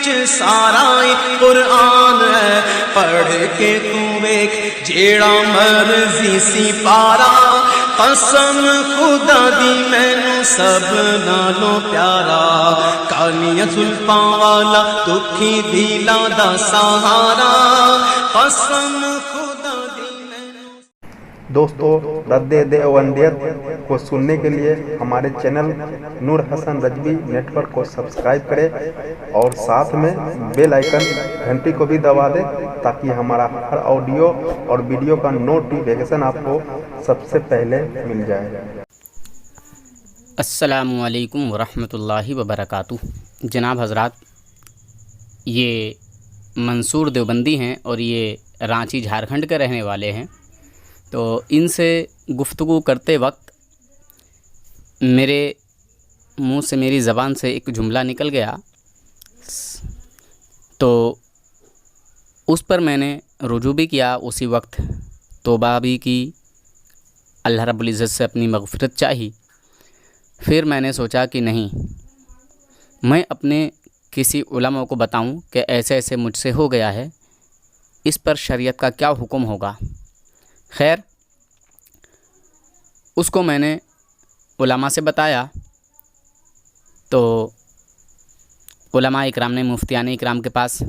وچ سارا قرآن ہے، پڑھ کے تو ویکھ جیڑا مرضی سی پارا، قسم خدا دی مینوں سب نالوں پیارا، کالیاں زلفاں والا دکھی دلاں دا سہارا، قسم خدا دی مینوں۔ دوستو، رد دیوبندیت کو سننے کے لیے ہمارے چینل نور حسن رجوی نیٹ ورک کو سبسکرائب کریں اور ساتھ میں بیل آئیکن گھنٹی کو بھی دبا دیں تاکہ ہمارا ہر آڈیو اور ویڈیو کا نوٹیفیکیشن آپ کو سب سے پہلے مل جائے۔ السلام علیکم ورحمۃ اللہ وبرکاتہ۔ جناب حضرات، یہ منصور دیوبندی ہیں اور یہ رانچی جھارکھنڈ کے رہنے والے ہیں۔ تو ان سے گفتگو کرتے وقت میرے منہ سے، میری زبان سے ایک جملہ نکل گیا، تو اس پر میں نے رجوع بھی کیا، اسی وقت توبہ بھی کی، اللہ رب العزت سے اپنی مغفرت چاہی۔ پھر میں نے سوچا کہ نہیں، میں اپنے کسی علماء کو بتاؤں کہ ایسے ایسے مجھ سے ہو گیا ہے، اس پر شریعت کا کیا حکم ہوگا۔ خیر، اس کو میں نے علماء سے بتایا تو علماء اکرام نے مفتیان اکرام کے پاس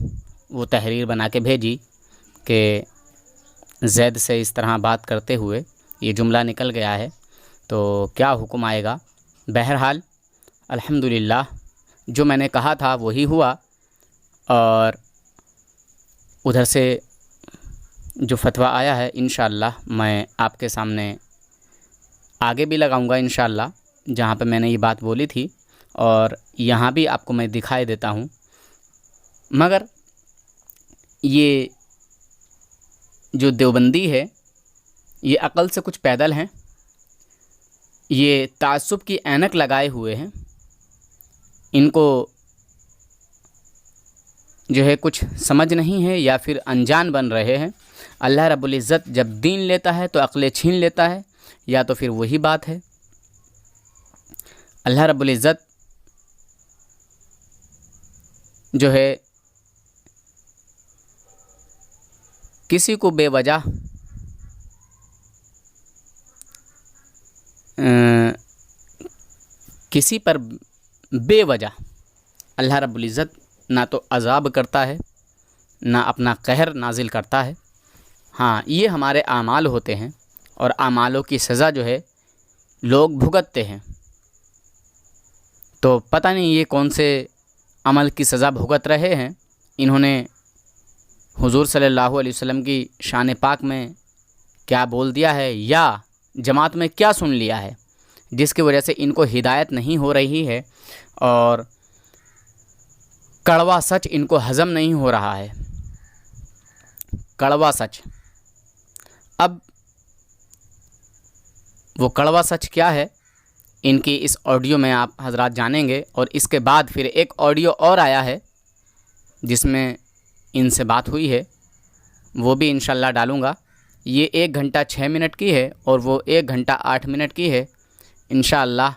وہ تحریر بنا کے بھیجی کہ زید سے اس طرح بات کرتے ہوئے یہ جملہ نکل گیا ہے، تو کیا حکم آئے گا۔ بہرحال الحمدللہ جو میں نے کہا تھا وہی ہوا، اور ادھر سے جو فتویٰ آیا ہے انشاءاللہ میں آپ کے سامنے آگے بھی لگاؤں گا انشاءاللہ، جہاں پہ میں نے یہ بات بولی تھی، اور یہاں بھی آپ کو میں دکھائی دیتا ہوں۔ مگر یہ جو دیوبندی ہے یہ عقل سے کچھ پیدل ہیں، یہ تعصب کی عینک لگائے ہوئے ہیں، ان کو جو ہے کچھ سمجھ نہیں ہے یا پھر انجان بن رہے ہیں۔ اللہ رب العزت جب دین لیتا ہے تو عقلیں چھین لیتا ہے، یا تو پھر وہی بات ہے۔ اللہ رب العزت جو ہے کسی کو بے وجہ کسی پر بے وجہ اللہ رب العزت نہ تو عذاب کرتا ہے، نہ اپنا قہر نازل کرتا ہے۔ ہاں، یہ ہمارے اعمال ہوتے ہیں، اور اعمالوں کی سزا جو ہے لوگ بھگتتے ہیں۔ تو پتہ نہیں یہ کون سے عمل کی سزا بھگت رہے ہیں، انہوں نے حضور صلی اللہ علیہ وسلم کی شان پاک میں کیا بول دیا ہے، یا جماعت میں کیا سن لیا ہے، جس کی وجہ سے ان کو ہدایت نہیں ہو رہی ہے، اور کڑوا سچ ان کو ہضم نہیں ہو رہا ہے۔ کڑوا سچ، اب وہ کڑوا سچ کیا ہے، ان کی اس آڈیو میں آپ حضرات جانیں گے، اور اس کے بعد پھر ایک آڈیو اور آیا ہے جس میں ان سے بات ہوئی ہے، وہ بھی انشاءاللہ ڈالوں گا۔ یہ 1 گھنٹہ 6 منٹ کی ہے، اور وہ 1 گھنٹہ 8 منٹ کی ہے۔ انشاءاللہ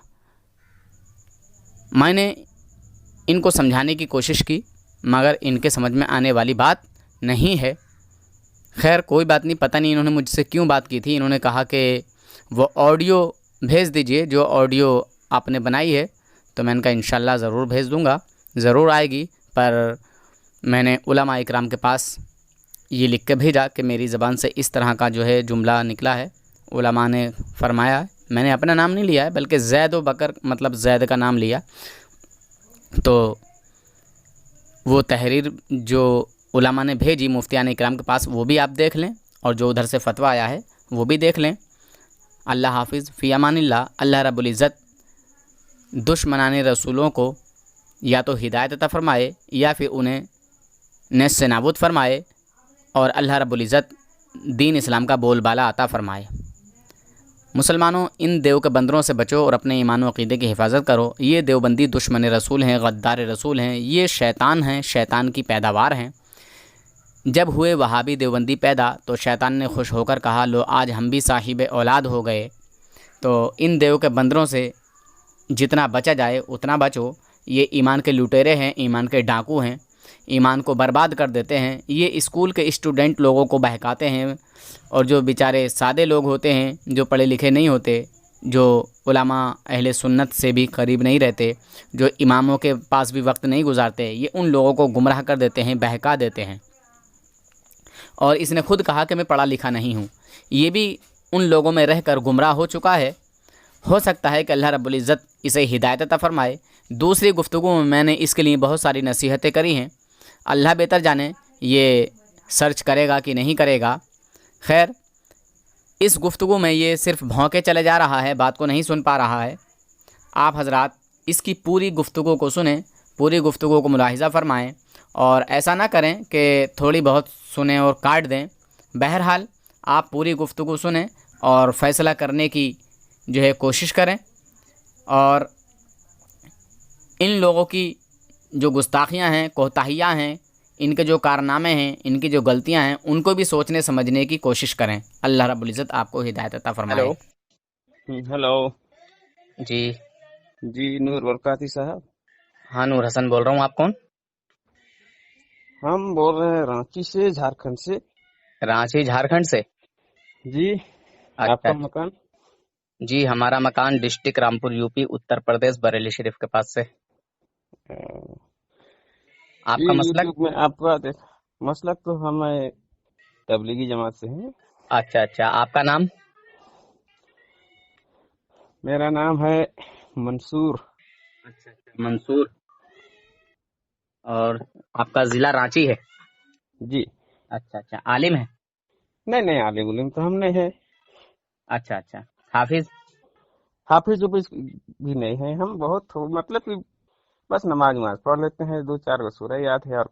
میں نے ان کو سمجھانے کی کوشش کی، مگر ان کے سمجھ میں آنے والی بات نہیں ہے۔ خیر کوئی بات نہیں، پتہ نہیں انہوں نے مجھ سے کیوں بات کی تھی۔ انہوں نے کہا کہ وہ آڈیو بھیج دیجئے جو آڈیو آپ نے بنائی ہے، تو میں نے کہا انشاءاللہ ضرور بھیج دوں گا، ضرور آئے گی۔ پر میں نے علماء اکرام کے پاس یہ لکھ کے بھیجا کہ میری زبان سے اس طرح کا جو ہے جملہ نکلا ہے، علماء نے فرمایا، میں نے اپنا نام نہیں لیا ہے بلکہ زید و بکر مطلب زید کا نام لیا۔ تو وہ تحریر جو علماء نے بھیجی مفتیان اکرام کے پاس وہ بھی آپ دیکھ لیں، اور جو ادھر سے فتویٰ آیا ہے وہ بھی دیکھ لیں۔ اللہ حافظ، فی امان اللہ۔ اللہ رب العزت دشمنان رسولوں کو یا تو ہدایت عطا فرمائے، یا پھر انہیں نیست سے نابود فرمائے، اور اللہ رب العزت دین اسلام کا بول بالا عطا فرمائے۔ مسلمانوں، ان دیو کے بندروں سے بچو اور اپنے ایمان و عقیدے کی حفاظت کرو۔ یہ دیوبندی دشمن رسول ہیں، غدار رسول ہیں، یہ شیطان ہیں، شیطان کی پیداوار ہیں۔ جب ہوئے وہابی دیوبندی پیدا تو شیطان نے خوش ہو کر کہا، لو آج ہم بھی صاحب اولاد ہو گئے۔ تو ان دیو کے بندروں سے جتنا بچا جائے اتنا بچو۔ یہ ایمان کے لٹیرے ہیں، ایمان کے ڈاکو ہیں، ایمان کو برباد کر دیتے ہیں. یہ اسکول کے اسٹوڈنٹ لوگوں کو بہکاتے ہیں، اور جو بیچارے سادے لوگ ہوتے ہیں جو پڑھے لکھے نہیں ہوتے، جو علماء اہل سنت سے بھی قریب نہیں رہتے، جو اماموں کے پاس بھی وقت نہیں گزارتے، یہ ان لوگوں کو گمراہ کر دیتے ہیں، بہکا دیتے ہیں. اور اس نے خود کہا کہ میں پڑھا لکھا نہیں ہوں. یہ بھی ان لوگوں میں رہ کر گمراہ ہو چکا ہے. ہو سکتا ہے کہ اللہ رب العزت اسے ہدایت عطا فرمائے. دوسری گفتگو میں نے اس کے لیے بہت ساری نصیحتیں کری ہیں. اللہ بہتر جانے یہ سرچ کرے گا کہ نہیں کرے گا. خیر، اس گفتگو میں یہ صرف بھونکے چلے جا رہا ہے، بات کو نہیں سن پا رہا ہے. آپ حضرات اس کی پوری گفتگو کو سنیں، پوری گفتگو کو ملاحظہ فرمائیں، اور ایسا نہ کریں کہ تھوڑی بہت سنیں اور کاٹ دیں. بہرحال آپ پوری گفتگو سنیں اور فیصلہ کرنے کی جو ہے کوشش کریں، اور ان لوگوں کی جو گستاخیاں ہیں، کوتاہیاں ہیں، ان کے جو کارنامے ہیں، ان کی جو غلطیاں ہیں، ان کو بھی سوچنے سمجھنے کی کوشش کریں. اللہ رب العزت آپ کو ہدایت عطا فرمائے. ہیلو. جی جی نور برکاتی صاحب، ہاں، نور حسن بول رہا ہوں. آپ کون؟ ہم بول رہے ہیں رانچی سے، جھارکھنڈ سے. رانچی جھارکھنڈ سے؟ جی. آپ اچھا کا اچھا. مکان؟ جی ہمارا مکان ڈسٹرکٹ رامپور یوپی اتر پردیش بریلی شریف کے پاس سے. آپ کا یہ مسلک؟ یوٹیوب میں آپ کا مسلک تو ہم تبلیغی جماعت سے ہیں. اچھا اچھا. آپ کا نام؟ میرا نام ہے منصور. اچھا اچھا، منصور. اور آپ کا ضلع رانچی ہے؟ جی. اچھا اچھا. عالم ہے؟ نہیں عالم علم تو ہم نہیں ہے. اچھا اچھا. حافظ؟ حافظ بھی نہیں ہے. ہم بہت مطلب کہ بس نماز پڑھ لیتے ہیں، 2-4 سورہ یاد ہے. اور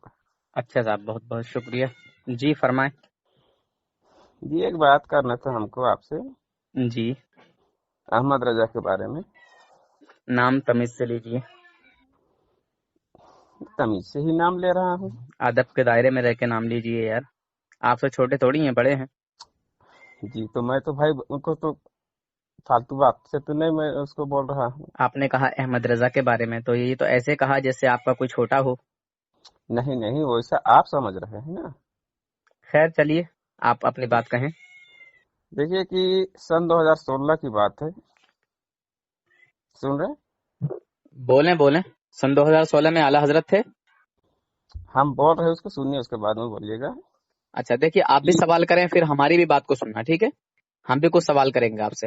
اچھا صاحب، بہت بہت شکریہ. جی فرمائیں. جی ایک بات کرنا تھا ہم کو آپ سے، جی. احمد رضا کے بارے میں. نام تمیز سے لیجیے. تمیز سے ہی نام لے رہا ہوں. ادب کے دائرے میں رہ کے نام لیجیے یار. آپ سے چھوٹے تھوڑی ہیں، بڑے ہیں. جی تو میں تو بھائی ان کو تو فالتو بات سے تو نہیں میں اس کو بول رہا ہوں. آپ نے کہا احمد رضا کے بارے میں، تو یہ تو ایسے کہا جیسے آپ کا کوئی چھوٹا ہو. نہیں ویسا آپ سمجھ رہے ہیں نا. خیر چلیے، آپ اپنی بات کہیں. دیکھیے کہ سن 2016 کی بات ہے. سن رہے؟ بولیں بولیں. سن 2016 میں اعلیٰ حضرت تھے؟ ہم بول رہے ہیں اس کو سنیے، اس کے بعد میں بولیے گا. اچھا دیکھیے، آپ بھی سوال کریں پھر ہماری بھی بات کو سننا، ٹھیک ہے؟ ہم بھی کچھ سوال کریں گے آپ سے.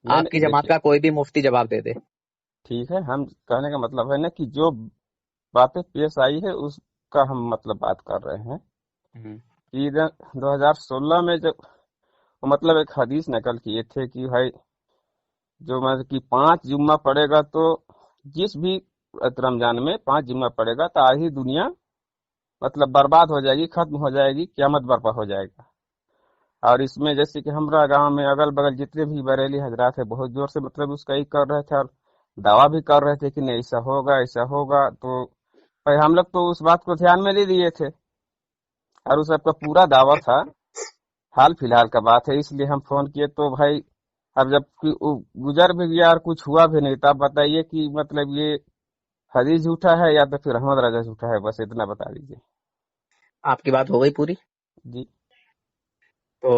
آپ کی جماعت دیکھیے کا کوئی بھی مفتی جواب دے دے. ٹھیک ہے، ہم کہنے کا مطلب ہے نا کہ جو باتیں پیش آئی ہے اس کا ہم مطلب بات کر رہے ہیں. کہ 2016 میں جب مطلب ایک حدیث نقل کیے تھے کہ بھائی جو مطلب کہ 5 جمعہ پڑے گا تو جس بھی رمضان میں 5 جمعہ پڑے گا تو آدھی دنیا مطلب برباد ہو جائے گی، ختم ہو جائے گی، قیامت برپا ہو جائے گا. اور اس میں جیسے کہ ہمارا گاؤں میں اگل بغل جتنے بھی بریلی حضرات ہیں بہت زور سے مطلب اس کا ہی کر رہے تھے، اور دعویٰ بھی کر رہے تھے کہ نہیں ایسا ہوگا ایسا ہوگا. تو بھائی ہم لوگ تو اس بات کو دھیان میں نہیں لیے تھے، اور اس سب کا پورا دعویٰ تھا. حال فی الحال کا بات ہے، اس لیے ہم فون کیے. تو بھائی اب جب گزر بھی گیا اور کچھ ہوا بھی نہیں، تو آپ بتائیے کہ مطلب یہ حدیث جھوٹا ہے یا تو پھر احمد رضا جھوٹا ہے، بس اتنا بتا دیجیے. آپ کی بات ہو گئی پوری. جی. تو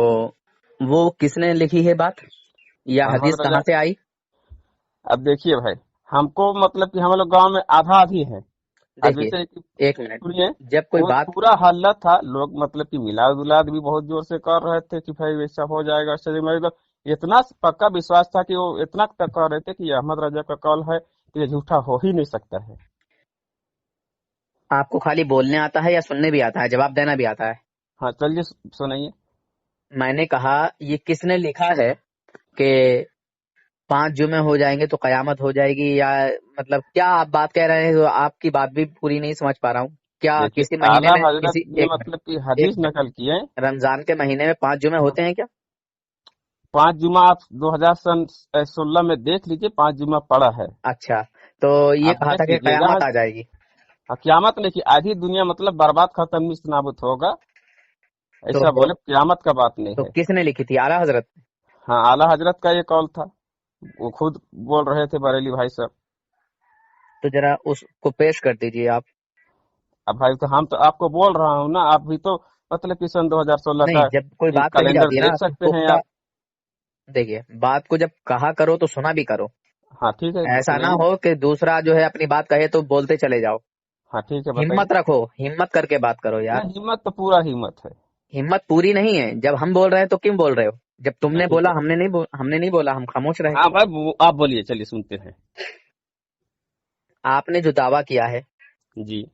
وہ کس نے لکھی ہے بات، یا احمد حدیث رضا. کہاں سے آئی؟ اب دیکھیے بھائی، ہم کو مطلب کہ ہم لوگ گاؤں میں آدھا آدھی ہے. اب دیکھیے جیسے کہ ایک منٹ، سنیے، جب کوئی وہ بات، پورا حلہ تھا. لوگ مطلب کہ میلاد ولاد بھی بہت زور سے کر رہے تھے کہ بھائی ویسا ہو جائے گا. مطلب اتنا پکا وشواس تھا کہ وہ اتنا تک کر رہے تھے کہ یہ احمد رضا کا قول ہے کہ یہ جھوٹا ہو ہی نہیں سکتا ہے. آپ کو خالی بولنے آتا ہے یا سننے بھی آتا ہے، جواب دینا بھی آتا ہے؟ ہاں چلیے سنائیے. میں نے کہا یہ کس نے لکھا ہے کہ 5 جمعے ہو جائیں گے تو قیامت ہو جائے گی، یا مطلب کیا آپ بات کہہ رہے ہیں؟ تو آپ کی بات بھی پوری نہیں سمجھ پا رہا ہوں. کیا دیکھیے کسی مہینے اعلیٰ میں، حضرت کسی یہ ایک منٹ، مطلب کہ حدیث ایک منٹ، نقل کیے. رمضان کے مہینے میں 5 جمعے ہوتے ہیں کیا؟ 5 جمعہ آپ 2016 میں دیکھ لیجیے، 5 جمعہ پڑا ہے. اچھا، تو یہ آپ کہا تھا دیکھ کہ لیجیے گا. قیامت آ جائے گی. قیامت نہیں کہ آدھی دنیا مطلب برباد ختم نیست نابود ہوگا، تو ایسا بولے. قیامت کا بات نہیں تو ہے. کس نے لکھی تھی؟ اعلیٰ حضرت؟ ہاں اعلیٰ حضرت کا یہ قول تھا، وہ خود بول رہے تھے بریلی بھائی صاحب. تو ذرا اس کو پیش کر دیجیے آپ. अब भाई तो हम तो आपको बोल रहा हूँ ना, आप भी तो मतलब कि सन 2016 नहीं, का जब कोई बात कही कैलेंडर जाती है ना देख तो सकते हैं पुख्ता, आप। देखिए बात को जब कहा करो तो सुना भी करो। हाँ ठीक है, ऐसा ना सुनाइए। हो कि दूसरा जो है अपनी बात कहे तो बोलते चले जाओ। हाँ ठीक है, बताइए। हिम्मत रखो, हिम्मत करके बात करो यार। नहीं, हिम्मत तो पूरा हिम्मत है। हिम्मत पूरी नहीं है, जब हम बोल रहे हैं तो क्यों बोल रहे हो? जब हाँ तुमने ठीक बोला है। हमने नहीं बोला, हम खामोश रहे। हाँ भाई आप बोलिए, चलिए सुनते हैं। आपने जो दावा किया है जी।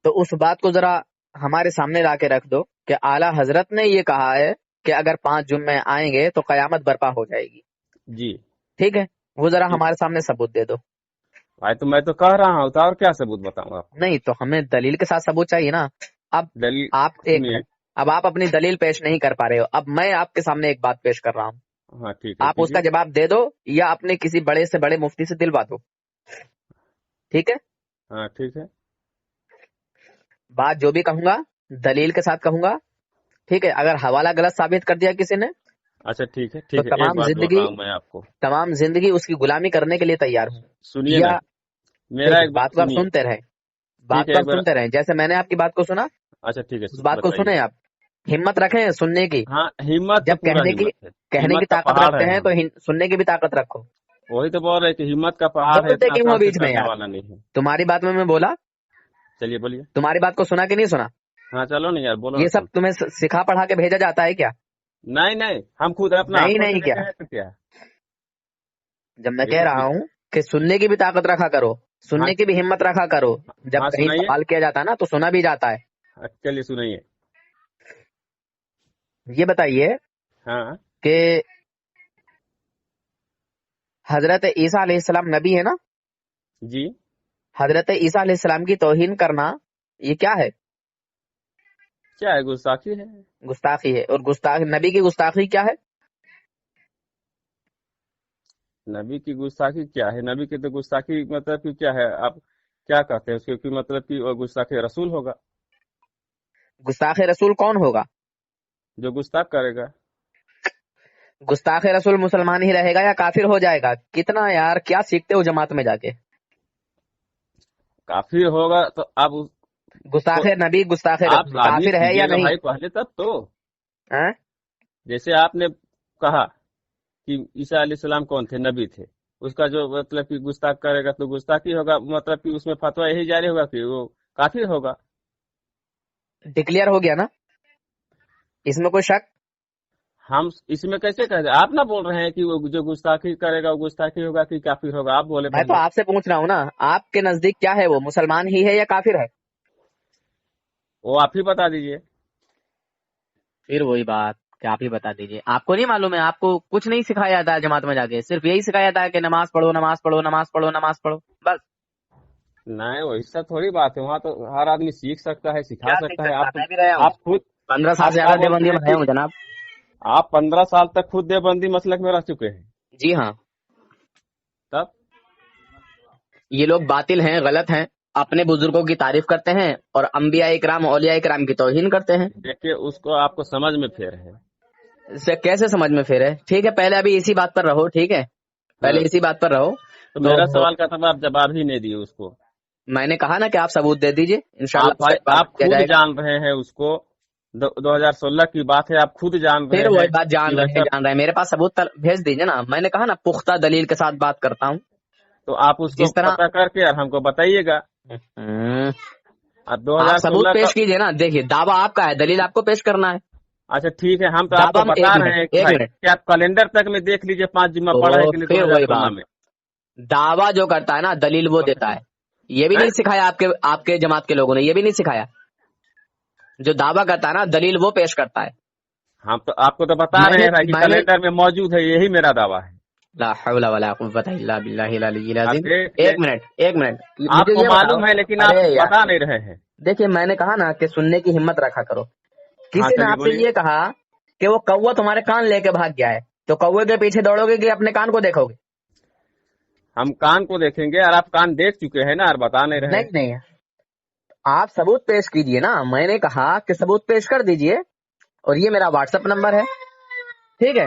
तो उस बात को जरा हमारे सामने ला के रख दो कि आला हजरत ने ये कहा है कि अगर 5 जुम्मे आएंगे तो कयामत बर्पा हो जाएगी। जी। ठीक है, वो जरा ठीक है हमारे सामने सबूत दे दो। भाई, तो मैं तो कह रहा हूँ, तो और क्या सबूत बताऊँ आपको? नहीं तो हमें दलील के साथ सबूत चाहिए ना। अब दलील आप एक सुनिए। मिनट, अब आप अपनी दलील पेश नहीं कर पा रहे हो, अब मैं आपके सामने एक बात पेश कर रहा हूँ, हाँ ठीक है, आप उसका कीजिए। जवाब दे दो या अपने किसी बड़े से बड़े मुफ्ती से दिलवा दो। ठीक है, हाँ ठीक है। बात जो भी कहूंगा दलील के साथ कहूंगा। ठीक है, अगर हवाला गलत साबित कर दिया किसी ने अच्छा ठीक है, तो ठीक है, एक बात बोल रहा हूँ मैं आपको। तमाम जिंदगी उसकी गुलामी करने के लिए तैयार हूँ। सुनिए ना, या मेरा देखिए, एक बात बात को आप सुनिए। सुनते रहे, ठीक बात है, को एक आप बार। सुनते रहे, जैसे मैंने आपकी बात को सुना अच्छा ठीक है, उस बात को बताइए। सुने आप। हिम्मत रखें सुनने की, हाँ, हिम्मत तो जब पूरा हिम्मत है। कहने की हिम्मत का ताकत पहाड़ रखते है हैं हम। तो सुनने की भी ताकत रखो। वही तो बोल रहे कि हिम्मत का पहाड़ है, बोलते इतना क्यों हो आसान से बीच में टलने यार? वाला नहीं है। तुम्हारी बात में मैं बोला, चलिए बोलिए। तुम्हारी बात को सुना कि नहीं सुना? हाँ चलो नहीं यार, बोलो ना ये सब सुन। तुम्हें सिखा पढ़ा के भेजा जाता है क्या? नहीं नहीं, हम खुद अपना नहीं आंखों से नहीं, क्या देखे हैं तो क्या। जब मैं ये कह तो रहा हूँ कि सुनने की भी ताकत रखा करो, हाँ। सुनने की भी हिम्मत रखा करो, जब हाँ कहीं सुनाइए। सवाल किया जाता है ना तो सुना भी जाता है। चलिए सुनाइए। ये बताइए हाँ कि हजरत ईसा अलैहिस्सलाम नबी है ना? जी। हजरत ईसा अलैहिस्सलाम की तौहीन करना ये क्या है? क्या है, गुस्ताखी है। गुस्ताखी है। और गुस्ताख नबी की गुस्ताखी क्या है? नबी की गुस्ताखी क्या है? नबी की तो गुस्ताखी मतलब कि क्या है, आप क्या कहते हैं उसके कि मतलब कि वो गुस्ताखी रसूल होगा, गुस्ताख रसूल कौन होगा? जो गुस्ताख करेगा। गुस्ताख रसूल मुसलमान ही रहेगा या काफिर हो जाएगा? कितना यार, क्या सीखते हो जमात में जाके? काफिर होगा तो आप गुस्ताख उसको नबी, गुस्ताख आप रसूल साबित काफिर है या कीजिएगा नहीं? भाई पहले, तब तो। हैं? जैसे आपने कहा कि ईसा अलैहिस्सलाम कौन थे, नबी थे, उसका जो मतलब कि गुस्ताख करेगा तो गुस्ताखी होगा, मतलब कि उसमें फतवा यही जारी होगा कि वो काफिर होगा। डिक्लेयर हो गया ना, इसमें कोई शक? हम इसमें कैसे कहते, आप ना बोल रहे हैं कि वो जो गुस्ताखी करेगा वो गुस्ताखी होगा कि काफिर होगा, आप बोले मैं तो पहले। आपसे पूछ रहा हूँ ना, आपके नजदीक क्या है, वो मुसलमान ही है या काफिर है? वो आप ही बता दीजिए। फिर वही बात कि आप ही बता दीजिए। आपको नहीं मालूम है? आपको कुछ नहीं सिखाया जाता है जमात में जाके, सिर्फ यही सिखाया जाता है कि नमाज पढ़ो, नमाज पढ़ो, नमाज पढ़ो, नमाज पढ़ो, बस। नहीं, वो इससे थोड़ी बात है, वहाँ तो हर आदमी सीख सकता है, सिखा क्या सीख सकता है। सकता है? आप मैं भी रहा हूँ, आप खुद 15 साल आप से क्या ज्यादा बोलते देवबंदी हैं में रहा कि हूँ जनाब। आप 15 साल तक खुद देवबंदी मसलक में रह चुके हैं। जी हाँ। तब ये लोग बातिल हैं, गलत हैं, अपने बुजुर्गों की तारीफ करते हैं और अंबिया इकराम, औलिया इकराम की तौहीन करते हैं। देखिए, उसको आपको समझ में फेर है। इससे कैसे समझ में फिर है? ठीक है, पहले अभी इसी बात पर रहो, ठीक है, पहले हाँ, इसी बात पर रहो। तो मेरा तो सवाल का तब आप जवाब ही नहीं दिए उसको। मैंने कहा ना कि आप सबूत दे दीजिए, आप इंशाल्लाह भाई, उसका जवाब आप दिया खुद जाएगा। जान रहे हैं उसको। 2016 की बात है, आप खुद जान फिर रहे वही हैं बात, कि वैसा। जान रहे हैं, मेरे पास सबूत भेज दीजिए ना। मैंने कहा ना पुख्ता दलील के साथ बात करता हूँ। तो आप उसको जिस तरह पता करके और हमको बताइएगा। हम्म, अब आप सबूत 2016 का। पेश कीजिए ना। देखिए, दावा आपका है, दलील आपको पेश करना है। अच्छा ठीक है, हम तो आपको दावा में बता एक रहे मिनट, हैं कि एक भाई मिनट, कि आप कैलेंडर तक में देख लीजिए 5 जुम्मा पड़ा है तो कि नहीं फिर वही 2016 बात, में। दावा जो करता है ना दलील वो देता है। ये भी हैं? नहीं सिखाया आपके आपके जमात के लोगों ने, ये भी नहीं सिखाया। जो दावा करता है ना दलील वो पेश करता है। हम तो आपको तो बता रहे मैंने हैं भाई कि मैंने कैलेंडर में मौजूद है, यही मेरा दावा है। ला हौला वला कुव्वता इल्ला बिल्लाहिल अलिय्यिल आप अज़ीम। देखिए, एक मिनट, एक मिनट, मुझे आपको ये बताओ। मालूम है लेकिन आप अरे बता यार, नहीं रहे हैं। देखिए मैंने कहा ना कि सुनने की हिम्मत रखा करो। हाँ किसी ने चलिए आपसे बोलिए। ये कहा कि वो कौवा तुम्हारे कान लेके भाग गया है, तो कौवे के पीछे दौड़ोगे कि अपने कान को देखोगे? हम कान को देखेंगे, और आप कान देख चुके हैं ना, और बता नहीं रहे नहीं हैं। नहीं, आप सबूत पेश कीजिए ना। मैंने कहा कि सबूत पेश कर दीजिए, और ये मेरा व्हाट्सएप नंबर है, ठीक है?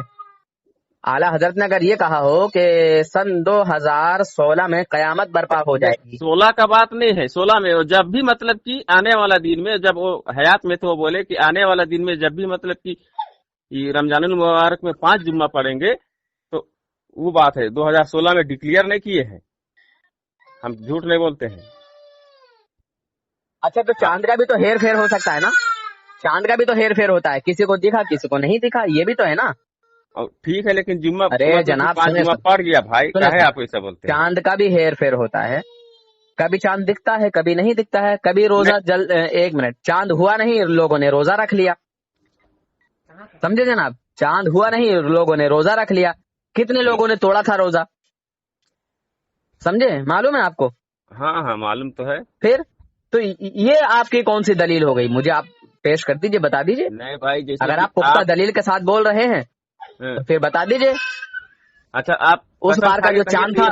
आला हजरत ने अगर ये कहा हो कि सन 2016 में कयामत बर्पा हो जाएगी, 16 का बात नहीं है, 16 में वो जब भी मतलब कि आने वाला दिन में, जब वो हयात में थे वो बोले कि आने वाला दिन में जब भी मतलब कि रमजानुल मुबारक में 5 जुम्मा पढ़ेंगे, तो वो बात है 2016 में डिक्लेयर नहीं किए हैं, हम झूठ नहीं बोलते हैं। अच्छा तो चांद का भी तो हेर फेर हो सकता है ना, चांद का भी तो हेर फेर होता है, किसी को दिखा किसी को नहीं दिखा, ये भी तो है ना। और ठीक है, लेकिन जुम्मा अरे मतलब कि जनाब 5 सुने जुम्मा पढ़ गया भाई, सुने काहे आप ऐसा बोलते हैं? चांद का भी हेर फेर होता है, कभी चांद दिखता है कभी नहीं दिखता है, कभी रोजा एक मिनट, चांद हुआ नहीं लोगों ने रोजा रख लिया, समझे जनाब, चांद हुआ नहीं लोगों ने रोजा रख लिया, कितने लोगों ने तोड़ा था रोजा, समझे, मालूम है आपको? हाँ हाँ मालूम तो है। फिर तो ये आपकी कौन सी दलील हो गई, मुझे आप पेश कर दीजिए, बता दीजिए। नहीं भाई, जैसे अगर कि आप पुख्ता दलील के साथ बोल रहे हैं तो फिर बता दीजिए। अच्छा, आप उस बार का जो चांद था,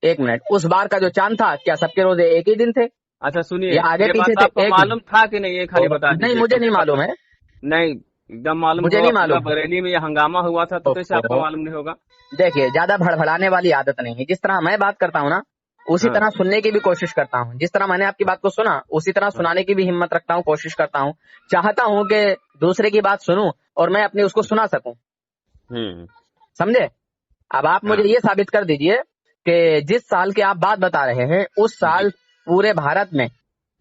एक मिनट, उस बार का जो चांद था क्या सबके रोजे एक ही दिन थे? अच्छा सुनिए, या आगे ये पीछे बात थे? आपको मालूम था कि नहीं, ये खाली बता दीजिए। नहीं मुझे नहीं मालूम है, नहीं एकदम मालूम, मुझे नहीं मालूम। बरेली में ये हंगामा हुआ था तो कैसे आपको मालूम नहीं होगा? देखिए ज्यादा भड़बड़ाने वाली आदत नहीं है, जिस तरह मैं बात करता हूँ ना उसी तरह सुनने की भी कोशिश करता हूँ, जिस तरह मैंने आपकी बात को सुना उसी तरह सुनाने की भी हिम्मत रखता हूँ, कोशिश करता हूँ, चाहता हूँ कि दूसरे की बात सुनूं और मैं अपनी उसको सुना सकूं, समझे। अब आप मुझे ये साबित कर दीजिए कि जिस साल के आप बात बता रहे हैं उस साल पूरे भारत में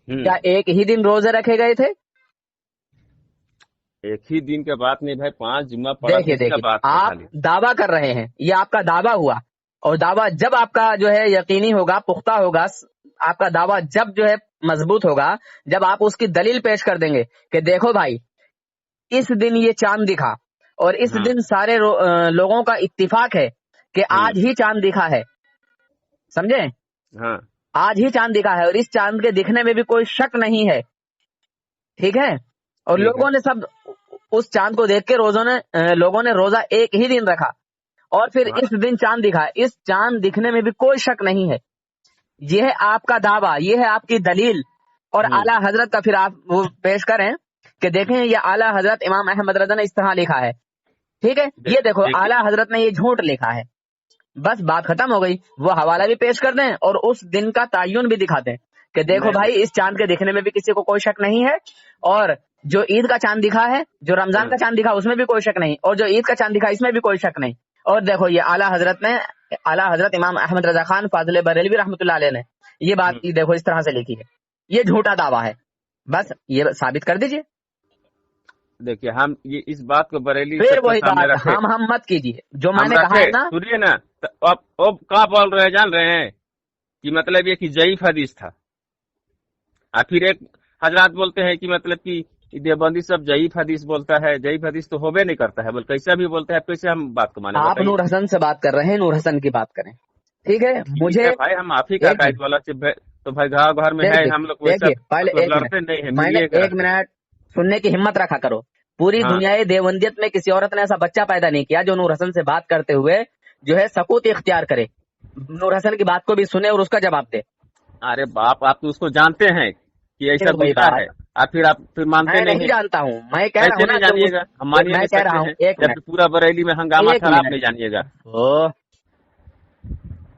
क्या एक ही दिन रोजे रखे गए थे? एक ही दिन के बात नहीं भाई, 5 जुम्मा पड़ा। देखिए आप दावा कर रहे हैं, ये आपका दावा हुआ, और दावा जब आपका जो है यकीनी होगा, पुख्ता होगा, आपका दावा जब जो है मजबूत होगा, जब आप उसकी दलील पेश कर देंगे कि देखो भाई इस दिन ये चांद दिखा और इस दिन सारे लोगों का इत्तिफाक है कि आज ही चांद दिखा है, समझे, आज ही चांद दिखा है और इस चांद के दिखने में भी कोई शक नहीं है, ठीक है, और लोगों ने सब उस चांद को देख के लोगों ने रोजा एक ही दिन रखा और फिर इस दिन चांद दिखा, इस चांद दिखने में भी कोई शक नहीं है, यह है आपका दावा, यह है आपकी दलील। और आला हजरत का फिर आप वो पेश करें कि देखें ये आला हजरत इमाम अहमद रज़ा ने इस तरह लिखा है, ठीक है, ये देखो आला हजरत ने ये झूठ लिखा है, बस बात खत्म हो गई। वो हवाला भी पेश कर दें और उस दिन का तायुन भी दिखा दें कि देखो भाई इस चांद के दिखने में भी किसी को कोई शक नहीं है, और जो ईद का चांद दिखा है, जो रमजान का चांद दिखा उसमें भी कोई शक नहीं, और जो ईद का चांद दिखा इसमें भी कोई शक नहीं। और देखो ये आला हजरत इमाम अहमद रजा खान फाजिल बरेलवी रहमतुल्लाह अलैह ने ये बात देखो इस तरह से लिखी है, ये झूठा दावा है, बस ये साबित कर दीजिए। देखिए हम ये इस बात को बरेली फिर वही बात हम मत कीजिए जो मैंने कहा है ना, सुनिए ना, तो अब क्या बोल रहे हैं जान रहे हैं कि मतलब ये कि ज़ईफ हदीस था, और फिर एक हजरात बोलते हैं कि मतलब कि देवबंदी सब ज़ईफ हदीस बोलता है, ज़ईफ हदीस तो होबे नहीं करता है, बोल कैसा भी बोलते हैं, कैसे हम बात को माने? आप नूर हसन से बात कर रहे हैं, नूर हसन की बात करें, ठीक है, मुझे भाई हम आप ही का कायद वाला तो भाई गाँव घर में है, हम लोग लड़ते नहीं है। मैंने एक मिनट सुनने की हिम्मत रखा करो, पूरी दुनिया देवबंदियत में किसी औरत ने ऐसा बच्चा पैदा नहीं किया जो नूर हसन से बात करते हुए जो है सकूत इख्तियार करे, नूर हसन की बात को भी सुने और उसका जवाब दे। अरे बाप, आप तो उसको जानते हैं कि ऐसा होता है, आप फिर मानते नहीं जानता हूँ, मैं कह रहा हूँ जानिएगा, हमारी मैं कह रहा हूँ जब पूरा बरेली में हंगामा था आप नहीं जानिएगा।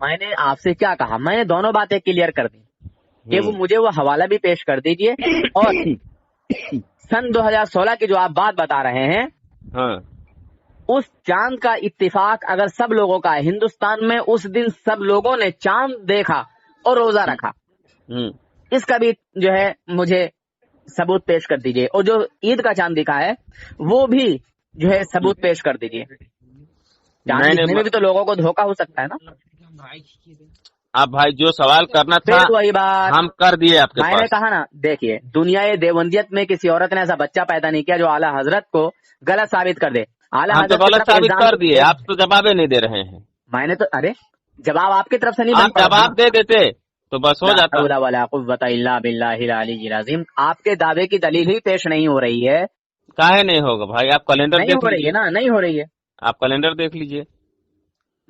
मैंने आपसे क्या कहा, मैंने दोनों बातें क्लियर कर दी कि वो मुझे वो हवाला भी पेश कर दीजिए, और सन 2016 की जो आप बात बता रहे हैं उस चांद का इत्तिफाक अगर सब लोगों का है, हिंदुस्तान में उस दिन सब लोगों ने चांद देखा और रोजा रखा, इसका भी जो है मुझे सबूत पेश कर दीजिए, और जो ईद का चांद दिखा है वो भी जो है सबूत पेश कर दीजिए। चांद दिखने में भी तो लोगों को धोखा हो सकता है ना। आप भाई जो सवाल करना था वही बात हम कर दिए आपके मैंने कहा ना, देखिए दुनिया देवबंदियत में किसी औरत ने ऐसा बच्चा पैदा नहीं किया जो आला हजरत को गलत साबित कर दे। आला हजरत तो गलत साबित कर दिए, आप तो जवाब नहीं दे रहे हैं। मैंने तो अरे जवाब आपकी तरफ से नहीं, आप जवाब दे देते तो बस हो जाता। आपके दावे की दलील ही पेश नहीं हो रही है। काहे नहीं होगा भाई, आप कैलेंडर नहीं हो रही है ना, नहीं हो रही है, आप कैलेंडर देख लीजिए।